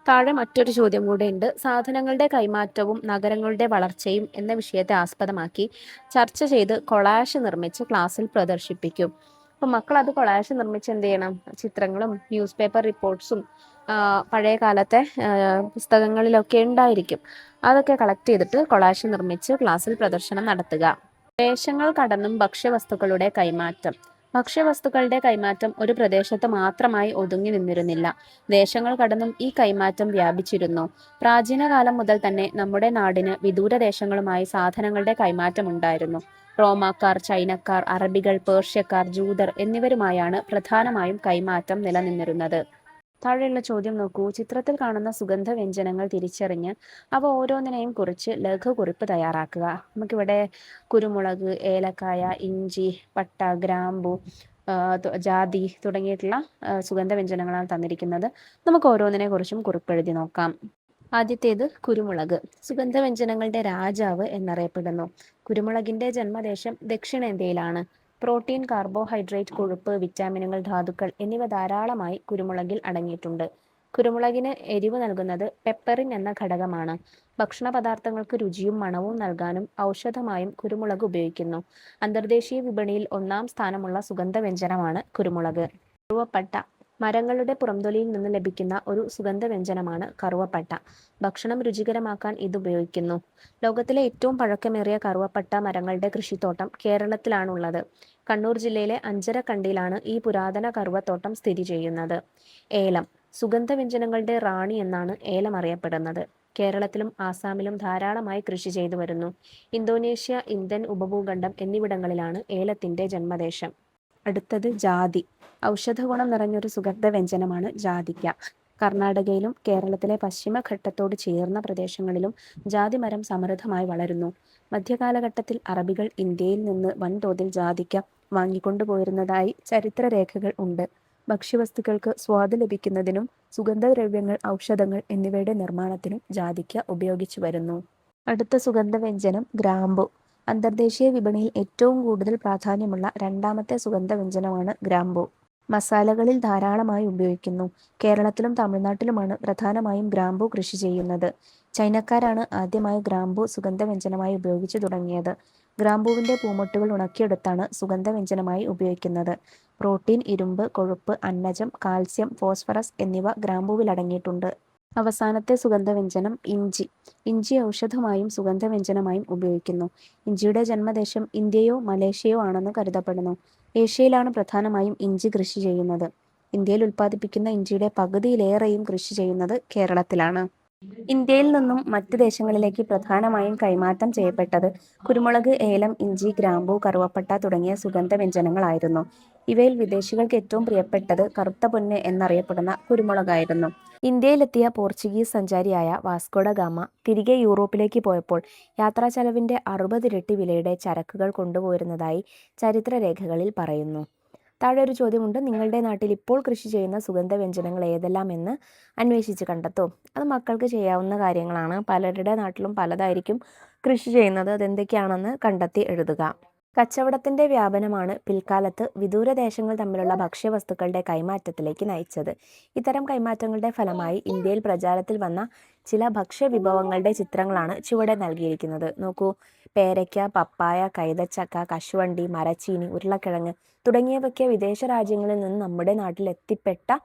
താഴെ മറ്റൊരു ചോദ്യം കൂടെ ഉണ്ട്. സാധനങ്ങളുടെ കൈമാറ്റവും നഗരങ്ങളുടെ വളർച്ചയും എന്ന വിഷയത്തെ ആസ്പദമാക്കി ചർച്ച ചെയ്ത് കൊളാഷ് നിർമ്മിച്ച് ക്ലാസ്സിൽ പ്രദർശിപ്പിക്കും. അപ്പം മക്കൾ അത് കൊളാഷ് നിർമ്മിച്ച് എന്ത് ചെയ്യണം? ചിത്രങ്ങളും ന്യൂസ് പേപ്പർ റിപ്പോർട്ട്സും പഴയ കാലത്തെ പുസ്തകങ്ങളിലൊക്കെ ഉണ്ടായിരിക്കും. അതൊക്കെ കളക്ട് ചെയ്തിട്ട് കൊളാഷ് നിർമ്മിച്ച് ക്ലാസ്സിൽ പ്രദർശനം നടത്തുക. ദേശങ്ങൾ കടന്നും ഭക്ഷ്യവസ്തുക്കളുടെ കൈമാറ്റം. ഭക്ഷ്യവസ്തുക്കളുടെ കൈമാറ്റം ഒരു പ്രദേശത്ത് മാത്രമായി ഒതുങ്ങി നിന്നിരുന്നില്ല. ദേശങ്ങൾ കടന്നും ഈ കൈമാറ്റം വ്യാപിച്ചിരുന്നു. പ്രാചീന കാലം മുതൽ തന്നെ നമ്മുടെ നാടിന് വിദൂര ദേശങ്ങളുമായി സാധനങ്ങളുടെ കൈമാറ്റം ഉണ്ടായിരുന്നു. റോമാക്കാർ, ചൈനക്കാർ, അറബികൾ, പേർഷ്യക്കാർ, ജൂതർ എന്നിവരുമായാണ് പ്രധാനമായും കൈമാറ്റം നിലനിന്നിരുന്നത്. താഴെയുള്ള ചോദ്യം നോക്കൂ. ചിത്രത്തിൽ കാണുന്ന സുഗന്ധവ്യഞ്ജനങ്ങൾ തിരിച്ചറിഞ്ഞ് അവ ഓരോന്നിനെയും കുറിച്ച് ലഘുകുറിപ്പ് തയ്യാറാക്കുക. നമുക്കിവിടെ കുരുമുളക്, ഏലക്കായ, ഇഞ്ചി, പട്ട, ഗ്രാമ്പു, ജാതി തുടങ്ങിയിട്ടുള്ള സുഗന്ധവ്യഞ്ജനങ്ങളാണ് തന്നിരിക്കുന്നത്. നമുക്ക് ഓരോന്നിനെ കുറിച്ചും കുറിപ്പെഴുതി നോക്കാം. ആദ്യത്തേത് കുരുമുളക്. സുഗന്ധവ്യഞ്ജനങ്ങളുടെ രാജാവ് എന്നറിയപ്പെടുന്നു. കുരുമുളകിന്റെ ജന്മദേശം ദക്ഷിണേന്ത്യയിലാണ്. പ്രോട്ടീൻ, കാർബോഹൈഡ്രേറ്റ്, കൊഴുപ്പ്, വിറ്റാമിനുകൾ, ധാതുക്കൾ എന്നിവ ധാരാളമായി കുരുമുളകിൽ അടങ്ങിയിട്ടുണ്ട്. കുരുമുളകിന് എരിവ് നൽകുന്നത് പെപ്പറിൻ എന്ന ഘടകമാണ്. ഭക്ഷണ പദാർത്ഥങ്ങൾക്ക് രുചിയും മണവും നൽകാനും ഔഷധമായും കുരുമുളക് ഉപയോഗിക്കുന്നു. അന്തർദേശീയ വിപണിയിൽ 1-ാം സ്ഥാനമുള്ള സുഗന്ധവ്യഞ്ജനമാണ് കുരുമുളക്. കറുവപ്പട്ട. മരങ്ങളുടെ പുറംതൊലിയിൽ നിന്ന് ലഭിക്കുന്ന ഒരു സുഗന്ധവ്യഞ്ജനമാണ് കറുവപ്പട്ട. ഭക്ഷണം രുചികരമാക്കാൻ ഇത് ഉപയോഗിക്കുന്നു. ലോകത്തിലെ ഏറ്റവും പഴക്കമേറിയ കറുവപ്പട്ട മരങ്ങളുടെ കൃഷിത്തോട്ടം കേരളത്തിലാണുള്ളത്. കണ്ണൂർ ജില്ലയിലെ അഞ്ചരക്കണ്ടിയിലാണ് ഈ പുരാതന കറുവത്തോട്ടം സ്ഥിതി ചെയ്യുന്നത്. ഏലം. സുഗന്ധവ്യഞ്ജനങ്ങളുടെ റാണി എന്നാണ് ഏലം അറിയപ്പെടുന്നത്. കേരളത്തിലും ആസാമിലും ധാരാളമായി കൃഷി ചെയ്തു വരുന്നു. ഇന്തോനേഷ്യ, ഇന്ത്യൻ ഉപഭൂഖണ്ഡം എന്നിവിടങ്ങളിലാണ് ഏലത്തിന്റെ ജന്മദേശം. അടുത്തത് ജാതി. ഔഷധഗുണം നിറഞ്ഞൊരു സുഗന്ധവ്യഞ്ജനമാണ് ജാതിക്ക. കർണാടകയിലും കേരളത്തിലെ പശ്ചിമഘട്ടത്തോട് ചേർന്ന പ്രദേശങ്ങളിലും ജാതി മരം സമൃദ്ധമായി വളരുന്നു. മധ്യകാലഘട്ടത്തിൽ അറബികൾ ഇന്ത്യയിൽ നിന്ന് വൻതോതിൽ ജാതിക്ക വാങ്ങിക്കൊണ്ടുപോയിരുന്നതായി ചരിത്രരേഖകൾ ഉണ്ട്. ഭക്ഷ്യവസ്തുക്കൾക്ക് സ്വാദ് ലഭിക്കുന്നതിനും സുഗന്ധദ്രവ്യങ്ങൾ, ഔഷധങ്ങൾ എന്നിവയുടെ നിർമ്മാണത്തിനും ജാതിക്ക ഉപയോഗിച്ചു വരുന്നു. അടുത്ത സുഗന്ധവ്യഞ്ജനം ഗ്രാമ്പു. അന്തർദേശീയ വിപണിയിൽ ഏറ്റവും കൂടുതൽ പ്രാധാന്യമുള്ള രണ്ടാമത്തെ സുഗന്ധവ്യഞ്ജനമാണ് ഗ്രാമ്പൂ. മസാലകളിൽ ധാരാളമായി ഉപയോഗിക്കുന്നു. കേരളത്തിലും തമിഴ്നാട്ടിലുമാണ് പ്രധാനമായും ഗ്രാമ്പൂ കൃഷി ചെയ്യുന്നത്. ചൈനക്കാരാണ് ആദ്യമായി ഗ്രാമ്പൂ സുഗന്ധവ്യഞ്ജനമായി ഉപയോഗിച്ചു തുടങ്ങിയത്. ഗ്രാമ്പൂവിന്റെ പൂമൊട്ടുകൾ ഉണക്കിയെടുത്താണ് സുഗന്ധവ്യഞ്ജനമായി ഉപയോഗിക്കുന്നത്. പ്രോട്ടീൻ, ഇരുമ്പ്, കൊഴുപ്പ്, അന്നജം, കാൽസ്യം, ഫോസ്ഫറസ് എന്നിവ ഗ്രാമ്പൂവിൽ അടങ്ങിയിട്ടുണ്ട്. അവസാനത്തെ സുഗന്ധവ്യഞ്ജനം ഇഞ്ചി. ഇഞ്ചി ഔഷധമായും സുഗന്ധവ്യഞ്ജനമായും ഉപയോഗിക്കുന്നു. ഇഞ്ചിയുടെ ജന്മദേശം ഇന്ത്യയോ മലേഷ്യയോ ആണെന്ന് കരുതപ്പെടുന്നു. ഏഷ്യയിലാണ് പ്രധാനമായും ഇഞ്ചി കൃഷി ചെയ്യുന്നത്. ഇന്ത്യയിൽ ഉൽപ്പാദിപ്പിക്കുന്ന ഇഞ്ചിയുടെ പകുതിയിലേറെയും കൃഷി ചെയ്യുന്നത് കേരളത്തിലാണ്. ഇന്ത്യയിൽ നിന്നും മറ്റ് ദേശങ്ങളിലേക്ക് പ്രധാനമായും കൈമാറ്റം ചെയ്യപ്പെട്ടത് കുരുമുളക്, ഏലം, ഇഞ്ചി, ഗ്രാമ്പൂ, കറുവപ്പട്ട തുടങ്ങിയ സുഗന്ധവ്യഞ്ജനങ്ങളായിരുന്നു. ഇവയിൽ വിദേശികൾക്ക് ഏറ്റവും പ്രിയപ്പെട്ടത് കറുത്ത പൊന്ന് എന്നറിയപ്പെടുന്ന കുരുമുളകായിരുന്നു. ഇന്ത്യയിലെത്തിയ പോർച്ചുഗീസ് സഞ്ചാരിയായ വാസ്കോഡ ഗാമ തിരികെ യൂറോപ്പിലേക്ക് പോയപ്പോൾ യാത്രാച്ചെലവിന്റെ 60 ഇരട്ടി വിലയുടെ ചരക്കുകൾ കൊണ്ടുപോയിരുന്നതായി ചരിത്രരേഖകളിൽ പറയുന്നു. താഴെ ഒരു ചോദ്യമുണ്ട്. നിങ്ങളുടെ നാട്ടിൽ ഇപ്പോൾ കൃഷി ചെയ്യുന്ന സുഗന്ധവ്യഞ്ജനങ്ങൾ ഏതെല്ലാം എന്ന് അന്വേഷിച്ച് കണ്ടെത്തൂ. അത് മക്കൾക്ക് ചെയ്യാവുന്ന കാര്യങ്ങളാണ്. പലരുടെ നാട്ടിലും പലതായിരിക്കും കൃഷി ചെയ്യുന്നത്. അതെന്തൊക്കെയാണെന്ന് കണ്ടെത്തി എഴുതുക. കച്ചവടത്തിന്റെ വ്യാപനമാണ് പിൽക്കാലത്ത് വിദൂര ദേശങ്ങൾ തമ്മിലുള്ള ഭക്ഷ്യവസ്തുക്കളുടെ കൈമാറ്റത്തിലേക്ക് നയിച്ചത്. ഇത്തരം കൈമാറ്റങ്ങളുടെ ഫലമായി ഇന്ത്യയിൽ പ്രചാരത്തിൽ വന്ന ചില ഭക്ഷ്യവിഭവങ്ങളുടെ ചിത്രങ്ങളാണ് ചുവടെ നൽകിയിരിക്കുന്നത്. നോക്കൂ. പേരയ്ക്ക, പപ്പായ, കൈതച്ചക്ക, കശുവണ്ടി, മരച്ചീനി, ഉരുളക്കിഴങ്ങ് തുടങ്ങിയവയ്ക്ക് വിദേശ രാജ്യങ്ങളിൽ നിന്ന് നമ്മുടെ നാട്ടിൽ എത്തിപ്പെട്ട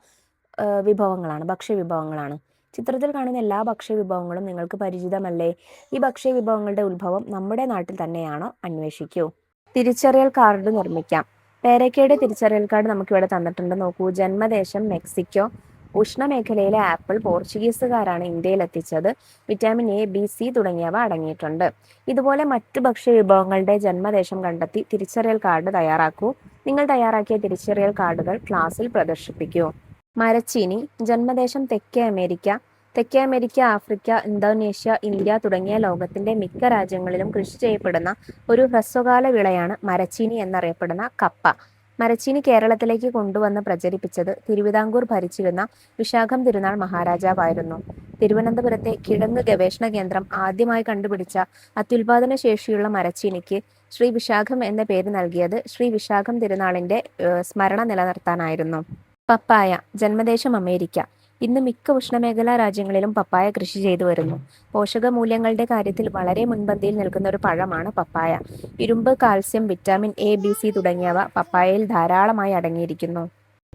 വിഭവങ്ങളാണ്, ഭക്ഷ്യവിഭവങ്ങളാണ്. ചിത്രത്തിൽ കാണുന്ന എല്ലാ ഭക്ഷ്യവിഭവങ്ങളും നിങ്ങൾക്ക് പരിചിതമല്ലേ? ഈ ഭക്ഷ്യവിഭവങ്ങളുടെ ഉത്ഭവം നമ്മുടെ നാട്ടിൽ തന്നെയാണോ? അന്വേഷിക്കൂ. തിരിച്ചറിയൽ കാർഡ് നിർമ്മിക്കാം. പേരയ്ക്കയുടെ തിരിച്ചറിയൽ കാർഡ് നമുക്കിവിടെ തന്നിട്ടുണ്ട്. നോക്കൂ. ജന്മദേശം മെക്സിക്കോ. ഉഷ്ണമേഖലയിലെ ആപ്പിൾ പോർച്ചുഗീസുകാരാണ് ഇന്ത്യയിൽ എത്തിച്ചത്. വിറ്റാമിൻ എ, ബി, സി തുടങ്ങിയവ അടങ്ങിയിട്ടുണ്ട്. ഇതുപോലെ മറ്റ് ഭക്ഷ്യവിഭവങ്ങളുടെ ജന്മദേശം കണ്ടെത്തി തിരിച്ചറിയൽ കാർഡ് തയ്യാറാക്കൂ. നിങ്ങൾ തയ്യാറാക്കിയ തിരിച്ചറിയൽ കാർഡുകൾ ക്ലാസ്സിൽ പ്രദർശിപ്പിക്കൂ. മരച്ചീനി. ജന്മദേശം തെക്കേ അമേരിക്ക. തെക്കേ അമേരിക്ക, ആഫ്രിക്ക, ഇന്തോനേഷ്യ, ഇന്ത്യ തുടങ്ങിയ ലോകത്തിന്റെ മിക്ക രാജ്യങ്ങളിലും കൃഷി ചെയ്യപ്പെടുന്ന ഒരു ഹ്രസ്വകാല വിളയാണ് മരച്ചീനി എന്നറിയപ്പെടുന്ന കപ്പ. മരച്ചീനി കേരളത്തിലേക്ക് കൊണ്ടുവന്ന് പ്രചരിപ്പിച്ചത് തിരുവിതാംകൂർ ഭരിച്ചിരുന്ന വിശാഖം തിരുനാൾ മഹാരാജാവായിരുന്നു. തിരുവനന്തപുരത്തെ കിഴങ്ങ് ഗവേഷണ കേന്ദ്രം ആദ്യമായി കണ്ടുപിടിച്ച അത്യുൽപാദന ശേഷിയുള്ള മരച്ചീനിക്ക് ശ്രീ വിശാഖം എന്ന പേര് നൽകിയത് ശ്രീ വിശാഖം തിരുനാളിന്റെ സ്മരണ നിലനിർത്താനായിരുന്നു. പപ്പായ. ജന്മദേശം അമേരിക്ക. ഇന്ന് മിക്ക ഉഷ്ണമേഖലാ രാജ്യങ്ങളിലും പപ്പായ കൃഷി ചെയ്തു വരുന്നു. പോഷകമൂല്യങ്ങളുടെ കാര്യത്തിൽ വളരെ മുൻപന്തിയിൽ നിൽക്കുന്ന ഒരു പഴമാണ് പപ്പായ. ഇരുമ്പ്, calcium, vitamin A, B, C തുടങ്ങിയവ പപ്പായയിൽ ധാരാളമായി അടങ്ങിയിരിക്കുന്നു.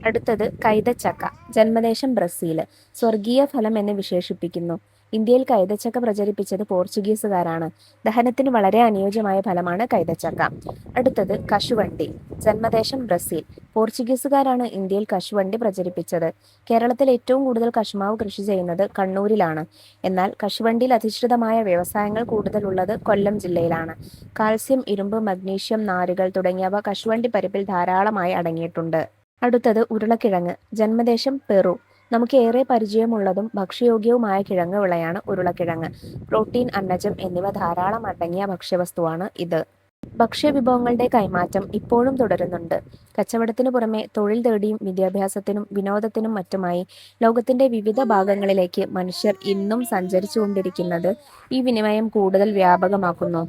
അടുത്തത് കൈതച്ചക്ക. ജന്മദേശം ബ്രസീല്. സ്വർഗീയ ഫലം എന്ന് വിശേഷിപ്പിക്കുന്നു. ഇന്ത്യയിൽ കൈതച്ചക്ക പ്രചരിപ്പിച്ചത് പോർച്ചുഗീസുകാരാണ്. ദഹനത്തിന് വളരെ അനുയോജ്യമായ ഫലമാണ് കൈതച്ചക്ക. അടുത്തത് കശുവണ്ടി. ജന്മദേശം ബ്രസീൽ. പോർച്ചുഗീസുകാരാണ് ഇന്ത്യയിൽ കശുവണ്ടി പ്രചരിപ്പിച്ചത്. കേരളത്തിൽ ഏറ്റവും കൂടുതൽ കശുമാവ് കൃഷി ചെയ്യുന്നത് കണ്ണൂരിലാണ്. എന്നാൽ കശുവണ്ടിയിൽ അധിഷ്ഠിതമായ വ്യവസായങ്ങൾ കൂടുതലുള്ളത് കൊല്ലം ജില്ലയിലാണ്. കാൽസ്യം, ഇരുമ്പ്, മഗ്നീഷ്യം, നാരുകൾ തുടങ്ങിയവ കശുവണ്ടി പരിപ്പിൽ ധാരാളമായി അടങ്ങിയിട്ടുണ്ട്. അടുത്തത് ഉരുളക്കിഴങ്ങ്. ജന്മദേശം പെറു. നമുക്ക് ഏറെ പരിചയമുള്ളതും ഭക്ഷ്യയോഗ്യവുമായ കിഴങ്ങ് വിളയാണ് ഉരുളക്കിഴങ്ങ്. പ്രോട്ടീൻ, അന്നജം എന്നിവ ധാരാളം അടങ്ങിയ ഭക്ഷ്യവസ്തുവാണ് ഇത്. ഭക്ഷ്യവിഭവങ്ങളുടെ കൈമാറ്റം ഇപ്പോഴും തുടരുന്നുണ്ട്. കച്ചവടത്തിനു പുറമെ തൊഴിൽ തേടിയും വിദ്യാഭ്യാസത്തിനും വിനോദത്തിനും മറ്റുമായി ലോകത്തിന്റെ വിവിധ ഭാഗങ്ങളിലേക്ക് മനുഷ്യർ ഇന്നും സഞ്ചരിച്ചുകൊണ്ടിരിക്കുന്നത് ഈ വിനിമയം കൂടുതൽ വ്യാപകമാക്കുന്നു.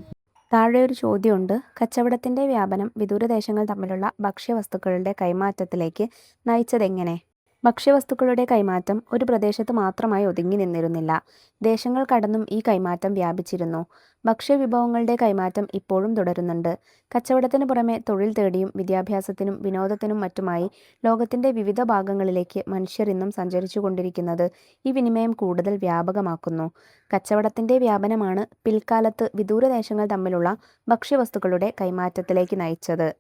താഴെ ഒരു ചോദ്യമുണ്ട്. കച്ചവടത്തിന്റെ വ്യാപനം വിദൂരദേശങ്ങൾ തമ്മിലുള്ള ഭക്ഷ്യവസ്തുക്കളുടെ കൈമാറ്റത്തിലേക്ക് നയിച്ചതെങ്ങനെ? ഭക്ഷ്യവസ്തുക്കളുടെ കൈമാറ്റം ഒരു പ്രദേശത്ത് മാത്രമായി ഒതുങ്ങി നിന്നിരുന്നില്ല. ദേശങ്ങൾ കടന്നും ഈ കൈമാറ്റം വ്യാപിച്ചിരുന്നു. ഭക്ഷ്യവിഭവങ്ങളുടെ കൈമാറ്റം ഇപ്പോഴും തുടരുന്നുണ്ട്. കച്ചവടത്തിന് പുറമെ തൊഴിൽ തേടിയും വിദ്യാഭ്യാസത്തിനും വിനോദത്തിനും മറ്റുമായി ലോകത്തിന്റെ വിവിധ ഭാഗങ്ങളിലേക്ക് മനുഷ്യർ ഇന്നും സഞ്ചരിച്ചുകൊണ്ടിരിക്കുന്നത് ഈ വിനിമയം കൂടുതൽ വ്യാപകമാക്കുന്നു. കച്ചവടത്തിന്റെ വ്യാപനമാണ് പിൽക്കാലത്ത് വിദൂരദേശങ്ങൾ തമ്മിലുള്ള ഭക്ഷ്യവസ്തുക്കളുടെ കൈമാറ്റത്തിലേക്ക് നയിച്ചത്.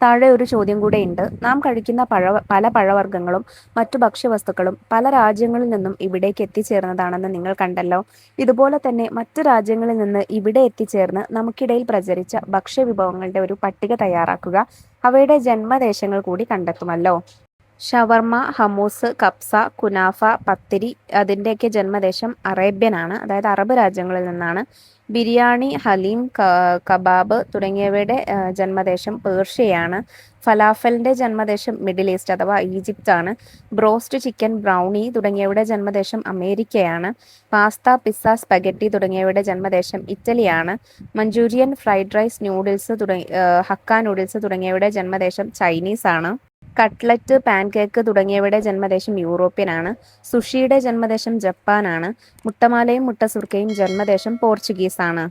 താഴെ ഒരു ചോദ്യം കൂടെയുണ്ട്. നാം കഴിക്കുന്ന പല പഴവർഗ്ഗങ്ങളും മറ്റു ഭക്ഷ്യവസ്തുക്കളും പല രാജ്യങ്ങളിൽ നിന്നും ഇവിടേക്ക് എത്തിച്ചേർന്നതാണെന്ന് നിങ്ങൾ കണ്ടല്ലോ. ഇതുപോലെ തന്നെ മറ്റു രാജ്യങ്ങളിൽ നിന്ന് ഇവിടെ എത്തിച്ചേർന്ന് നമുക്കിടയിൽ പ്രചരിച്ച ഭക്ഷ്യവിഭവങ്ങളുടെ ഒരു പട്ടിക തയ്യാറാക്കുക. അവയുടെ ജന്മദേശങ്ങൾ കൂടി കണ്ടെത്തുമല്ലോ. ഷവർമ, ഹമൂസ്, കബ്സ, കുനാഫ, പത്തിരി അതിൻ്റെയൊക്കെ ജന്മദേശം അറേബ്യനാണ്, അതായത് അറബ് രാജ്യങ്ങളിൽ നിന്നാണ്. ബിരിയാണി, ഹലീം, കബാബ് തുടങ്ങിയവയുടെ ജന്മദേശം പേർഷ്യയാണ്. ഫലാഫലിൻ്റെ ജന്മദേശം മിഡിൽ ഈസ്റ്റ് അഥവാ ഈജിപ്ത് ആണ്. ബ്രോസ്റ്റ് ചിക്കൻ, ബ്രൗണി തുടങ്ങിയവയുടെ ജന്മദേശം അമേരിക്കയാണ്. പാസ്ത, പിസ്സ, സ്പഗറ്റി തുടങ്ങിയവയുടെ ജന്മദേശം ഇറ്റലിയാണ്. Manchurian, fried rice, noodles hakka noodles തുടങ്ങിയവയുടെ ജന്മദേശം ചൈനീസ് ആണ്. കട്ട്ലറ്റ്, പാൻകേക്ക് തുടങ്ങിയവയുടെ ജന്മദേശം യൂറോപ്യനാണ്. സുഷിയുടെ ജന്മദേശം ജപ്പാനാണ്. മുട്ടമാലയും മുട്ടസുർക്കയും ജന്മദേശം പോർച്ചുഗീസാണ്.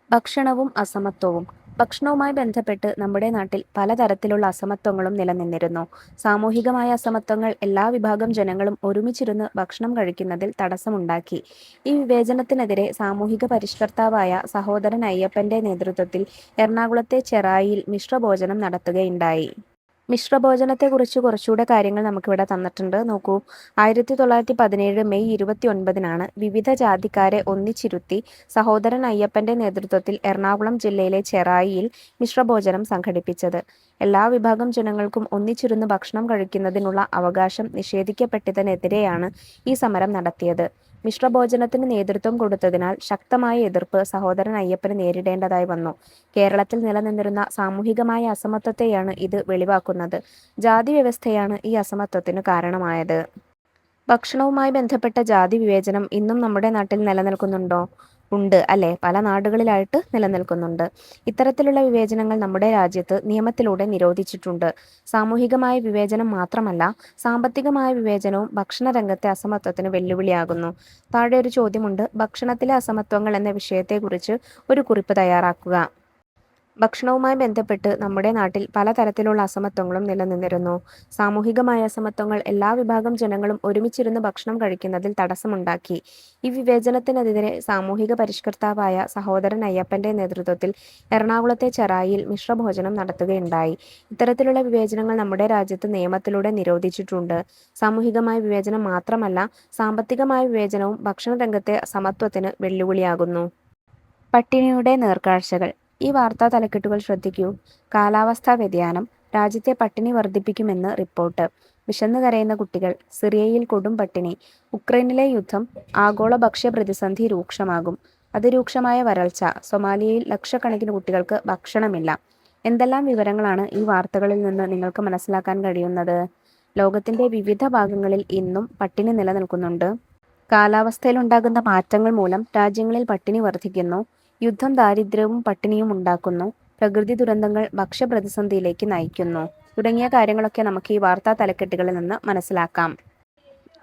ഭക്ഷണവും അസമത്വവും. ഭക്ഷണവുമായി ബന്ധപ്പെട്ട് നമ്മുടെ നാട്ടിൽ പലതരത്തിലുള്ള അസമത്വങ്ങളും നിലനിന്നിരുന്നു. സാമൂഹികമായ അസമത്വങ്ങൾ എല്ലാ വിഭാഗം ജനങ്ങളും ഒരുമിച്ചിരുന്ന് ഭക്ഷണം കഴിക്കുന്നതിൽ തടസ്സമുണ്ടാക്കി. ഈ വിവേചനത്തിനെതിരെ സാമൂഹിക പരിഷ്കർത്താവായ സഹോദരൻ അയ്യപ്പന്റെ നേതൃത്വത്തിൽ എറണാകുളത്തെ ചെറായിയിൽ മിശ്രഭോജനം നടത്തുകയുണ്ടായി. മിശ്രഭോജനത്തെക്കുറിച്ച് കുറച്ചുകൂടെ കാര്യങ്ങൾ നമുക്കിവിടെ തന്നിട്ടുണ്ട്. നോക്കൂ, 1917 മെയ് 29-നാണ് വിവിധ ജാതിക്കാരെ ഒന്നിച്ചിരുത്തി സഹോദരൻ അയ്യപ്പന്റെ നേതൃത്വത്തിൽ എറണാകുളം ജില്ലയിലെ ചെറായിയിൽ മിശ്രഭോജനം സംഘടിപ്പിച്ചത്. എല്ലാ വിഭാഗം ജനങ്ങൾക്കും ഒന്നിച്ചിരുന്ന് ഭക്ഷണം കഴിക്കുന്നതിനുള്ള അവകാശം നിഷേധിക്കപ്പെട്ടതിനെതിരെയാണ് ഈ സമരം നടത്തിയത്. മിശ്രഭോജനത്തിന് നേതൃത്വം കൊടുത്തതിനാൽ ശക്തമായ എതിർപ്പ് സഹോദരൻ അയ്യപ്പന് നേരിടേണ്ടതായി വന്നു. കേരളത്തിൽ നിലനിന്നിരുന്ന സാമൂഹികമായ അസമത്വത്തെയാണ് ഇത് വെളിവാക്കുന്നത്. ജാതി വ്യവസ്ഥയാണ് ഈ അസമത്വത്തിന് കാരണമായത്. ഭക്ഷണവുമായി ബന്ധപ്പെട്ട ജാതി വിവേചനം ഇന്നും നമ്മുടെ നാട്ടിൽ നിലനിൽക്കുന്നുണ്ടോ? ഉണ്ട് അല്ലേ? പല നാടുകളിലായിട്ട് നിലനിൽക്കുന്നുണ്ട്. ഇത്തരത്തിലുള്ള വിവേചനങ്ങൾ നമ്മുടെ രാജ്യത്ത് നിയമത്തിലൂടെ നിരോധിച്ചിട്ടുണ്ട്. സാമൂഹികമായ വിവേചനം മാത്രമല്ല, സാമ്പത്തികമായ വിവേചനവും ഭക്ഷണരംഗത്തെ അസമത്വത്തിന് വെല്ലുവിളിയാകുന്നു. താഴെ ഒരു ചോദ്യമുണ്ട്. ഭക്ഷണത്തിലെ അസമത്വങ്ങൾ എന്ന വിഷയത്തെക്കുറിച്ച് ഒരു കുറിപ്പ് തയ്യാറാക്കുക. ഭക്ഷണവുമായി ബന്ധപ്പെട്ട് നമ്മുടെ നാട്ടിൽ പലതരത്തിലുള്ള അസമത്വങ്ങളും നിലനിന്നിരുന്നു. സാമൂഹികമായ അസമത്വങ്ങൾ എല്ലാ വിഭാഗം ജനങ്ങളും ഒരുമിച്ചിരുന്ന് ഭക്ഷണം കഴിക്കുന്നതിൽ തടസ്സമുണ്ടാക്കി. ഈ വിവേചനത്തിനെതിരെ സാമൂഹിക പരിഷ്കർത്താവായ സഹോദരൻ അയ്യപ്പന്റെ നേതൃത്വത്തിൽ എറണാകുളത്തെ ചെറായിയിൽ മിശ്രഭോജനം നടത്തുകയുണ്ടായി. ഇത്തരത്തിലുള്ള വിവേചനങ്ങൾ നമ്മുടെ രാജ്യത്ത് നിയമത്തിലൂടെ നിരോധിച്ചിട്ടുണ്ട്. സാമൂഹികമായ വിവേചനം മാത്രമല്ല, സാമ്പത്തികമായ വിവേചനവും ഭക്ഷണരംഗത്തെ സമത്വത്തിന് വെല്ലുവിളിയാകുന്നു. പട്ടിണിയുടെ നേർക്കാഴ്ചകൾ. ഈ വാർത്താ തലക്കെട്ടുകൾ ശ്രദ്ധിക്കൂ. കാലാവസ്ഥാ വ്യതിയാനം, രാജ്യത്തെ പട്ടിണി വർദ്ധിപ്പിക്കുമെന്ന് റിപ്പോർട്ട്. വിശന്നു കരയുന്ന കുട്ടികൾ, സിറിയയിൽ കൊടും പട്ടിണി, ഉക്രൈനിലെ യുദ്ധം, ആഗോള ഭക്ഷ്യ പ്രതിസന്ധി രൂക്ഷമാകും. അതിരൂക്ഷമായ വരൾച്ച, സൊമാലിയയിൽ ലക്ഷക്കണക്കിന് കുട്ടികൾക്ക് ഭക്ഷണമില്ല. എന്തെല്ലാം വിവരങ്ങളാണ് ഈ വാർത്തകളിൽ നിന്ന് നിങ്ങൾക്ക് മനസ്സിലാക്കാൻ കഴിയുന്നത്? ലോകത്തിന്റെ വിവിധ ഭാഗങ്ങളിൽ ഇന്നും പട്ടിണി നിലനിൽക്കുന്നുണ്ട്. കാലാവസ്ഥയിലുണ്ടാകുന്ന മാറ്റങ്ങൾ മൂലം രാജ്യങ്ങളിൽ പട്ടിണി വർദ്ധിക്കുന്നു. യുദ്ധം ദാരിദ്ര്യവും പട്ടിണിയും ഉണ്ടാക്കുന്നു. പ്രകൃതി ദുരന്തങ്ങൾ ഭക്ഷ്യപ്രതിസന്ധിയിലേക്ക് നയിക്കുന്നു. തുടങ്ങിയ കാര്യങ്ങളൊക്കെ നമുക്ക് ഈ വാർത്താ തലക്കെട്ടുകളിൽ നിന്ന് മനസ്സിലാക്കാം.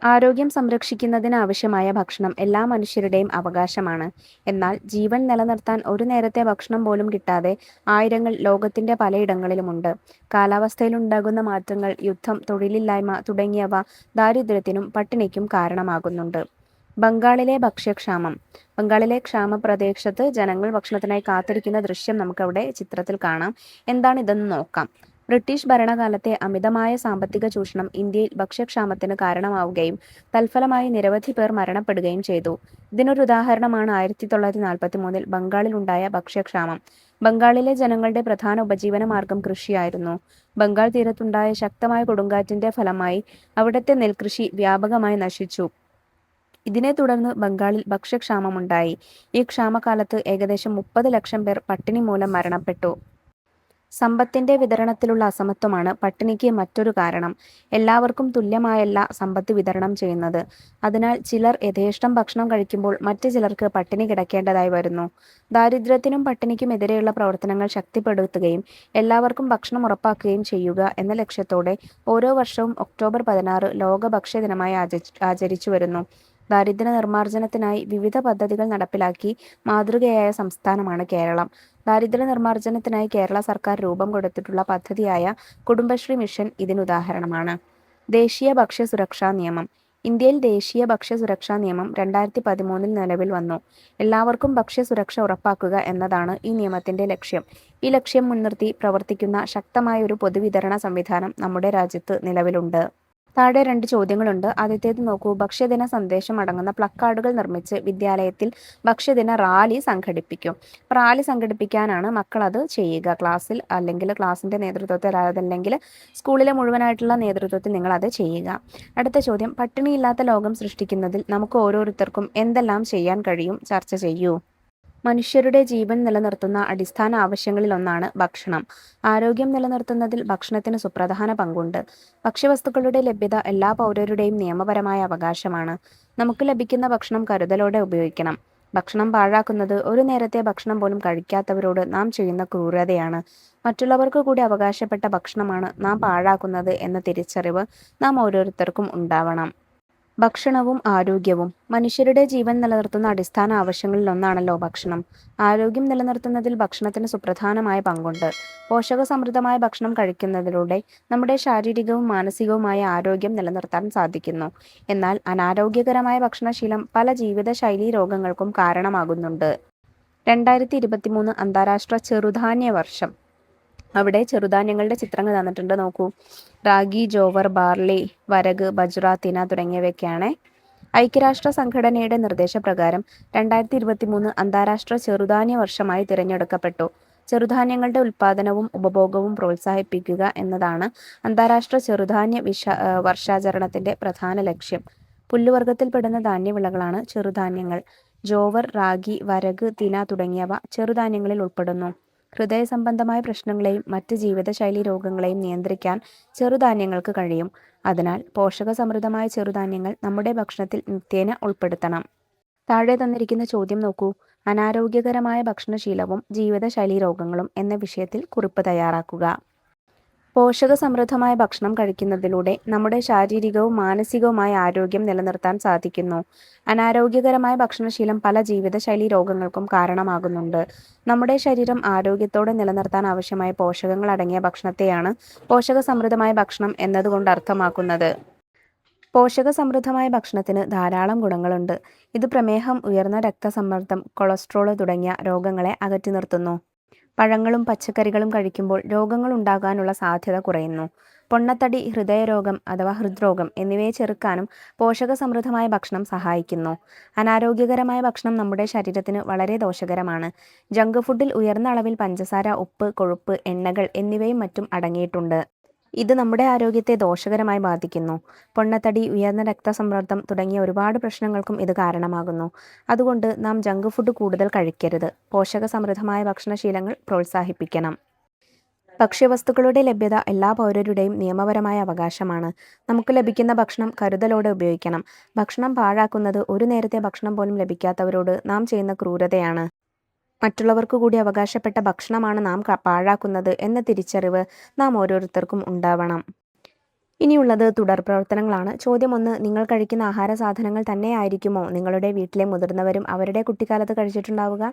ആരോഗ്യം സംരക്ഷിക്കുന്നതിന് ആവശ്യമായ ഭക്ഷണം എല്ലാ മനുഷ്യരുടെയും അവകാശമാണ്. എന്നാൽ ജീവൻ നിലനിർത്താൻ ഒരു നേരത്തെ ഭക്ഷണം പോലും കിട്ടാതെ ആയിരങ്ങൾ ലോകത്തിന്റെ പലയിടങ്ങളിലുമുണ്ട്. കാലാവസ്ഥയിലുണ്ടാകുന്ന മാറ്റങ്ങൾ, യുദ്ധം, തൊഴിലില്ലായ്മ തുടങ്ങിയവ ദാരിദ്ര്യത്തിനും പട്ടിണിക്കും കാരണമാകുന്നുണ്ട്. ബംഗാളിലെ ഭക്ഷ്യക്ഷാമം. ബംഗാളിലെ ക്ഷാമപ്രദേശത്ത് ജനങ്ങൾ ഭക്ഷണത്തിനായി കാത്തിരിക്കുന്ന ദൃശ്യം നമുക്കവിടെ ചിത്രത്തിൽ കാണാം. എന്താണ് ഇതെന്ന് നോക്കാം. ബ്രിട്ടീഷ് ഭരണകാലത്തെ അമിതമായ സാമ്പത്തിക ചൂഷണം ഇന്ത്യയിൽ ഭക്ഷ്യക്ഷാമത്തിന് കാരണമാവുകയും തൽഫലമായി നിരവധി പേർ മരണപ്പെടുകയും ചെയ്തു. ഇതിനൊരു ഉദാഹരണമാണ് 1943-ൽ ബംഗാളിലുണ്ടായ ഭക്ഷ്യക്ഷാമം. ബംഗാളിലെ ജനങ്ങളുടെ പ്രധാന ഉപജീവന മാർഗം കൃഷിയായിരുന്നു. ബംഗാൾ തീരത്തുണ്ടായ ശക്തമായ കൊടുങ്കാറ്റിന്റെ ഫലമായി അവിടുത്തെ നെൽകൃഷി വ്യാപകമായി നശിച്ചു. ഇതിനെ തുടർന്ന് ബംഗാളിൽ ഭക്ഷ്യക്ഷാമമുണ്ടായി. ഈ ക്ഷാമകാലത്ത് ഏകദേശം 30 ലക്ഷം പേർ പട്ടിണി മൂലം മരണപ്പെട്ടു. സമ്പത്തിന്റെ വിതരണത്തിലുള്ള അസമത്വമാണ് പട്ടിണിക്ക് മറ്റൊരു കാരണം. എല്ലാവർക്കും തുല്യമായല്ല സമ്പത്ത് വിതരണം ചെയ്യുന്നത്. അതിനാൽ ചിലർ യഥേഷ്ടം ഭക്ഷണം കഴിക്കുമ്പോൾ മറ്റു ചിലർക്ക് പട്ടിണി കിടക്കേണ്ടതായി വരുന്നു. ദാരിദ്ര്യത്തിനും പട്ടിണിക്കും എതിരെയുള്ള പ്രവർത്തനങ്ങൾ ശക്തിപ്പെടുത്തുകയും എല്ലാവർക്കും ഭക്ഷണം ഉറപ്പാക്കുകയും ചെയ്യുക എന്ന ലക്ഷ്യത്തോടെ ഓരോ വർഷവും ഒക്ടോബർ 16 ലോക ഭക്ഷ്യ ദിനമായി ആചരിച്ചു വരുന്നു. ദാരിദ്ര്യ നിർമ്മാർജ്ജനത്തിനായി വിവിധ പദ്ധതികൾ നടപ്പിലാക്കി മാതൃകയായ സംസ്ഥാനമാണ് കേരളം. ദാരിദ്ര്യ നിർമ്മാർജ്ജനത്തിനായി കേരള സർക്കാർ രൂപം കൊടുത്തിട്ടുള്ള പദ്ധതിയായ കുടുംബശ്രീ മിഷൻ ഇതിനുദാഹരണമാണ്. ദേശീയ ഭക്ഷ്യ സുരക്ഷാ നിയമം. ഇന്ത്യയിൽ ദേശീയ ഭക്ഷ്യ സുരക്ഷാ നിയമം 2013-ൽ നിലവിൽ വന്നു. എല്ലാവർക്കും ഭക്ഷ്യസുരക്ഷ ഉറപ്പാക്കുക എന്നതാണ് ഈ നിയമത്തിന്റെ ലക്ഷ്യം. ഈ ലക്ഷ്യം മുൻനിർത്തി പ്രവർത്തിക്കുന്ന ശക്തമായ ഒരു പൊതുവിതരണ സംവിധാനം നമ്മുടെ രാജ്യത്ത് നിലവിലുണ്ട്. താഴെ 2 ചോദ്യങ്ങളുണ്ട്. ആദ്യത്തേത് നോക്കൂ. ഭക്ഷ്യദിന സന്ദേശം അടങ്ങുന്ന പ്ലക്കാർഡുകൾ നിർമ്മിച്ച് വിദ്യാലയത്തിൽ ഭക്ഷ്യദിന റാലി സംഘടിപ്പിക്കും. റാലി സംഘടിപ്പിക്കാനാണ് മക്കൾ അത് ചെയ്യുക. ക്ലാസ്സിൽ അല്ലെങ്കിൽ ക്ലാസ്സിൻ്റെ നേതൃത്വത്തിൽ, അതല്ലെങ്കിൽ സ്കൂളിലെ മുഴുവനായിട്ടുള്ള നേതൃത്വത്തിൽ നിങ്ങൾ അത് ചെയ്യുക. അടുത്ത ചോദ്യം, പട്ടിണിയില്ലാത്ത ലോകം സൃഷ്ടിക്കുന്നതിൽ നമുക്ക് ഓരോരുത്തർക്കും എന്തെല്ലാം ചെയ്യാൻ കഴിയും? ചർച്ച ചെയ്യൂ. മനുഷ്യരുടെ ജീവൻ നിലനിർത്തുന്ന അടിസ്ഥാന ആവശ്യങ്ങളിലൊന്നാണ് ഭക്ഷണം. ആരോഗ്യം നിലനിർത്തുന്നതിൽ ഭക്ഷണത്തിന് സുപ്രധാന പങ്കുണ്ട്. ഭക്ഷ്യവസ്തുക്കളുടെ ലഭ്യത എല്ലാ പൗരരുടെയും നിയമപരമായ അവകാശമാണ്. നമുക്ക് ലഭിക്കുന്ന ഭക്ഷണം കരുതലോടെ ഉപയോഗിക്കണം. ഭക്ഷണം പാഴാക്കുന്നത് ഒരു നേരത്തെ ഭക്ഷണം പോലും കഴിക്കാത്തവരോട് നാം ചെയ്യുന്ന ക്രൂരതയാണ്. മറ്റുള്ളവർക്ക് കൂടി അവകാശപ്പെട്ട ഭക്ഷണമാണ് നാം പാഴാക്കുന്നത് എന്ന തിരിച്ചറിവ് നാം ഓരോരുത്തർക്കും ഉണ്ടാവണം. ഭക്ഷണവും ആരോഗ്യവും. മനുഷ്യരുടെ ജീവൻ നിലനിർത്തുന്ന അടിസ്ഥാന ആവശ്യങ്ങളിലൊന്നാണല്ലോ ഭക്ഷണം. ആരോഗ്യം നിലനിർത്തുന്നതിൽ ഭക്ഷണത്തിന് സുപ്രധാനമായ പങ്കുണ്ട്. പോഷകസമൃദ്ധമായ ഭക്ഷണം കഴിക്കുന്നതിലൂടെ നമ്മുടെ ശാരീരികവും മാനസികവുമായ ആരോഗ്യം നിലനിർത്താൻ സാധിക്കുന്നു. എന്നാൽ അനാരോഗ്യകരമായ ഭക്ഷണശീലം പല ജീവിതശൈലീ രോഗങ്ങൾക്കും കാരണമാകുന്നുണ്ട്. 2023 അന്താരാഷ്ട്ര ചെറുധാന്യ വർഷം. അവിടെ ചെറുധാന്യങ്ങളുടെ ചിത്രങ്ങൾ തന്നിട്ടുണ്ട്, നോക്കൂ. റാഗി, ജോവർ, ബാർലി, വരക്, ബജ്റ, തിന തുടങ്ങിയവയൊക്കെയാണ്. ഐക്യരാഷ്ട്ര സംഘടനയുടെ നിർദ്ദേശപ്രകാരം 2023 അന്താരാഷ്ട്ര ചെറുധാന്യ വർഷമായി തിരഞ്ഞെടുക്കപ്പെട്ടു. ചെറുധാന്യങ്ങളുടെ ഉൽപ്പാദനവും ഉപഭോഗവും പ്രോത്സാഹിപ്പിക്കുക എന്നതാണ് അന്താരാഷ്ട്ര ചെറുധാന്യ വർഷാചരണത്തിന്റെ പ്രധാന ലക്ഷ്യം. പുല്ലുവർഗത്തിൽപ്പെടുന്ന ധാന്യവിളകളാണ് ചെറുധാന്യങ്ങൾ. ജോവർ, റാഗി, വരക്, തിന തുടങ്ങിയവ ചെറുധാന്യങ്ങളിൽ ഉൾപ്പെടുന്നു. ഹൃദയ സംബന്ധമായ പ്രശ്നങ്ങളെയും മറ്റ് ജീവിതശൈലീ രോഗങ്ങളെയും നിയന്ത്രിക്കാൻ ചെറുധാന്യങ്ങൾക്ക് കഴിയും. അതിനാൽ പോഷകസമൃദ്ധമായ ചെറുധാന്യങ്ങൾ നമ്മുടെ ഭക്ഷണത്തിൽ നിത്യേന ഉൾപ്പെടുത്തണം. താഴെ തന്നിരിക്കുന്ന ചോദ്യം നോക്കൂ. അനാരോഗ്യകരമായ ഭക്ഷണശീലവും ജീവിതശൈലീ രോഗങ്ങളും എന്ന വിഷയത്തിൽ കുറിപ്പ് തയ്യാറാക്കുക. പോഷകസമൃദ്ധമായ ഭക്ഷണം കഴിക്കുന്നതിലൂടെ നമ്മുടെ ശാരീരികവും മാനസികവുമായ ആരോഗ്യം നിലനിർത്താൻ സാധിക്കുന്നു. അനാരോഗ്യകരമായ ഭക്ഷണശീലം പല ജീവിതശൈലീ രോഗങ്ങൾക്കും കാരണമാകുന്നുണ്ട്. നമ്മുടെ ശരീരം ആരോഗ്യത്തോടെ നിലനിർത്താൻ ആവശ്യമായ പോഷകങ്ങൾ അടങ്ങിയ ഭക്ഷണത്തെയാണ് പോഷകസമൃദ്ധമായ ഭക്ഷണം എന്നതുകൊണ്ട് അർത്ഥമാക്കുന്നത്. പോഷകസമൃദ്ധമായ ഭക്ഷണത്തിന് ധാരാളം ഗുണങ്ങളുണ്ട്. ഇത് പ്രമേഹം, ഉയർന്ന രക്തസമ്മർദ്ദം, കൊളസ്ട്രോൾ തുടങ്ങിയ രോഗങ്ങളെ അകറ്റി നിർത്തുന്നു. പഴങ്ങളും പച്ചക്കറികളും കഴിക്കുമ്പോൾ രോഗങ്ങൾ ഉണ്ടാകാനുള്ള സാധ്യത കുറയുന്നു. പൊണ്ണത്തടി, ഹൃദയരോഗം അഥവാ ഹൃദ്രോഗം എന്നിവയെ ചെറുക്കാനും പോഷകസമൃദ്ധമായ ഭക്ഷണം സഹായിക്കുന്നു. അനാരോഗ്യകരമായ ഭക്ഷണം നമ്മുടെ ശരീരത്തിന് വളരെ ദോഷകരമാണ്. ജങ്ക് ഫുഡിൽ ഉയർന്ന അളവിൽ പഞ്ചസാര, ഉപ്പ്, കൊഴുപ്പ്, എണ്ണകൾ എന്നിവയും മറ്റും അടങ്ങിയിട്ടുണ്ട്. ഇത് നമ്മുടെ ആരോഗ്യത്തെ ദോഷകരമായി ബാധിക്കുന്നു. പൊണ്ണത്തടി, ഉയർന്ന രക്തസമ്മർദ്ദം തുടങ്ങിയ ഒരുപാട് പ്രശ്നങ്ങൾക്കും ഇത് കാരണമാകുന്നു. അതുകൊണ്ട് നാം ജങ്ക് ഫുഡ് കൂടുതൽ കഴിക്കരുത്. പോഷകസമൃദ്ധമായ ഭക്ഷണശീലങ്ങൾ പ്രോത്സാഹിപ്പിക്കണം. ഭക്ഷ്യവസ്തുക്കളുടെ ലഭ്യത എല്ലാ പൗരരുടെയും നിയമപരമായ അവകാശമാണ്. നമുക്ക് ലഭിക്കുന്ന ഭക്ഷണം കരുതലോടെ ഉപയോഗിക്കണം. ഭക്ഷണം പാഴാക്കുന്നത് ഒരു നേരത്തെ ഭക്ഷണം പോലും ലഭിക്കാത്തവരോട് നാം ചെയ്യുന്ന ക്രൂരതയാണ്. മറ്റുള്ളവർക്ക് കൂടി അവകാശപ്പെട്ട ഭക്ഷണമാണ് നാം പാഴാക്കുന്നത് എന്ന തിരിച്ചറിവ് നാം ഓരോരുത്തർക്കും ഉണ്ടാവണം. ഇനിയുള്ളത് തുടർ പ്രവർത്തനങ്ങളാണ്. ചോദ്യം 1. നിങ്ങൾ കഴിക്കുന്ന ആഹാര സാധനങ്ങൾ തന്നെയായിരിക്കുമോ നിങ്ങളുടെ വീട്ടിലെ മുതിർന്നവരും അവരുടെ കുട്ടിക്കാലത്ത് കഴിച്ചിട്ടുണ്ടാവുക?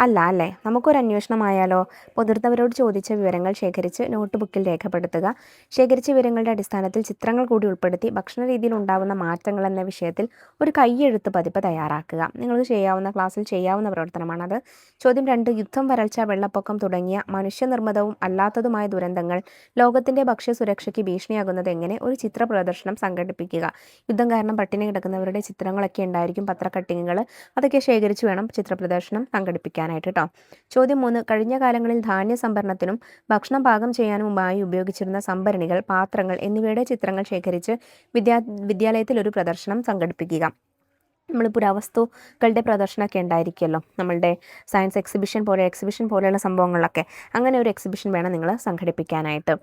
അല്ല അല്ലേ? നമുക്കൊരു അന്വേഷണമായാലോ? മുതിർന്നവരോട് ചോദിച്ച വിവരങ്ങൾ ശേഖരിച്ച് നോട്ട് ബുക്കിൽ രേഖപ്പെടുത്തുക. ശേഖരിച്ച വിവരങ്ങളുടെ അടിസ്ഥാനത്തിൽ ചിത്രങ്ങൾ കൂടി ഉൾപ്പെടുത്തി ഭക്ഷണരീതിയിൽ ഉണ്ടാവുന്ന മാറ്റങ്ങൾ എന്ന വിഷയത്തിൽ ഒരു കൈയെഴുത്ത് പതിപ്പ് തയ്യാറാക്കുക. നിങ്ങൾക്ക് ചെയ്യാവുന്ന, ക്ലാസ്സിൽ ചെയ്യാവുന്ന പ്രവർത്തനമാണത്. ചോദ്യം 2. യുദ്ധം, വരൾച്ച, വെള്ളപ്പൊക്കം തുടങ്ങിയ മനുഷ്യനിർമ്മിതവും അല്ലാത്തതുമായ ദുരന്തങ്ങൾ ലോകത്തിന്റെ ഭക്ഷ്യസുരക്ഷയ്ക്ക് ഭീഷണിയാകുന്നത് എങ്ങനെ? ഒരു ചിത്ര പ്രദർശനം സംഘടിപ്പിക്കുക. യുദ്ധം കാരണം പട്ടിണി കിടക്കുന്നവരുടെ ചിത്രങ്ങളൊക്കെ ഉണ്ടായിരിക്കും, പത്രക്കട്ടിങ്ങുകൾ, അതൊക്കെ ശേഖരിച്ച് വേണം ചിത്രപ്രദർശനം സംഘടിപ്പിക്കാനായിട്ട് കേട്ടോ. ചോദ്യം 3. കഴിഞ്ഞ കാലങ്ങളിൽ ധാന്യ സംഭരണത്തിനും ഭക്ഷണം പാകം ചെയ്യാനുമായി ഉപയോഗിച്ചിരുന്ന സംഭരണികൾ, പാത്രങ്ങൾ എന്നിവയുടെ ചിത്രങ്ങൾ ശേഖരിച്ച് വിദ്യാലയത്തിൽ ഒരു പ്രദർശനം സംഘടിപ്പിക്കുക. നമ്മൾ പുരാവസ്തുക്കളുടെ പ്രദർശനമൊക്കെ ഉണ്ടായിരിക്കുമല്ലോ, നമ്മളുടെ സയൻസ് എക്സിബിഷൻ പോലെയുള്ള സംഭവങ്ങളിലൊക്കെ. അങ്ങനെ ഒരു എക്സിബിഷൻ വേണം നിങ്ങൾ സംഘടിപ്പിക്കാനായിട്ട്.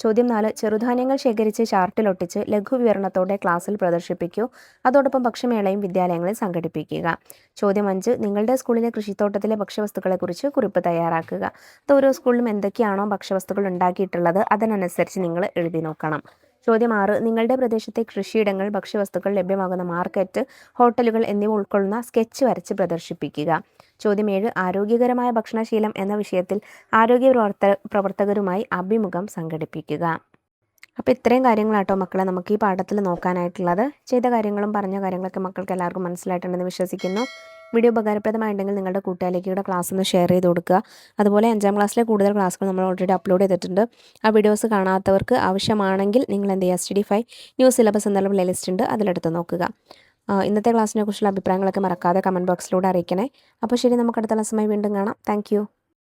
ചോദ്യം 4. ചെറുധാന്യങ്ങൾ ശേഖരിച്ച് ചാർട്ടിലൊട്ടിച്ച് ലഘുവിവരണത്തോടെ ക്ലാസ്സിൽ പ്രദർശിപ്പിക്കൂ. അതോടൊപ്പം ഭക്ഷ്യമേളയും വിദ്യാലയങ്ങളിൽ സംഘടിപ്പിക്കുക. ചോദ്യം 5. നിങ്ങളുടെ സ്കൂളിലെ കൃഷിത്തോട്ടത്തിലെ ഭക്ഷ്യവസ്തുക്കളെക്കുറിച്ച് കുറിപ്പ് തയ്യാറാക്കുക. അത് ഓരോ സ്കൂളിലും എന്തൊക്കെയാണോ ഭക്ഷ്യവസ്തുക്കൾ ഉണ്ടാക്കിയിട്ടുള്ളത് അതിനനുസരിച്ച് നിങ്ങൾ എഴുതി നോക്കണം. ചോദ്യം 6. നിങ്ങളുടെ പ്രദേശത്തെ കൃഷിയിടങ്ങൾ, ഭക്ഷ്യവസ്തുക്കൾ ലഭ്യമാകുന്ന മാർക്കറ്റ്, ഹോട്ടലുകൾ എന്നിവ ഉൾക്കൊള്ളുന്ന സ്കെച്ച് വരച്ച് പ്രദർശിപ്പിക്കുക. ചോദ്യം 7. ആരോഗ്യകരമായ ഭക്ഷണശീലം എന്ന വിഷയത്തിൽ ആരോഗ്യ പ്രവർത്തകരുമായി അഭിമുഖം സംഘടിപ്പിക്കുക. അപ്പോൾ ഇത്രയും കാര്യങ്ങളാട്ടോ മക്കളെ നമുക്ക് ഈ പാഠത്തിൽ നോക്കാനായിട്ടുള്ളത്. ചെയ്ത കാര്യങ്ങളും പറഞ്ഞ കാര്യങ്ങളൊക്കെ മക്കൾക്ക് എല്ലാവർക്കും മനസ്സിലായിട്ടുണ്ടെന്ന് വിശ്വസിക്കുന്നു. വീഡിയോ ഉപകാരപ്രദമായിട്ടുണ്ടെങ്കിൽ നിങ്ങളുടെ കൂട്ടുകാരിലേക്ക് കൂടെ ക്ലാസ് ഒന്ന് ഷെയർ ചെയ്ത് കൊടുക്കുക. അതുപോലെ 5ാം ക്ലാസ്സിലെ കൂടുതൽ ക്ലാസ്സുകൾ നമ്മൾ ഓൾറെഡി അപ്ലോഡ് ചെയ്തിട്ടുണ്ട്. ആ വീഡിയോസ് കാണാത്തവർക്ക് ആവശ്യമാണെങ്കിൽ നിങ്ങൾ എന്ത് ചെയ്യുക, STD5 ന്യൂ സിലബസ് എന്നുള്ള പ്ലേലിസ്റ്റ് ഉണ്ട്, അതിലെടുത്ത് നോക്കുക. ഇന്നത്തെ ക്ലാസ്സിനെ കുറിച്ചുള്ള അഭിപ്രായങ്ങളൊക്കെ മറക്കാതെ കമൻറ്റ് ബോക്സിലൂടെ അറിയിക്കണേ. അപ്പോൾ ശരി, നമുക്ക് അടുത്ത ക്ലാസ്സുമായി വീണ്ടും കാണാം. താങ്ക്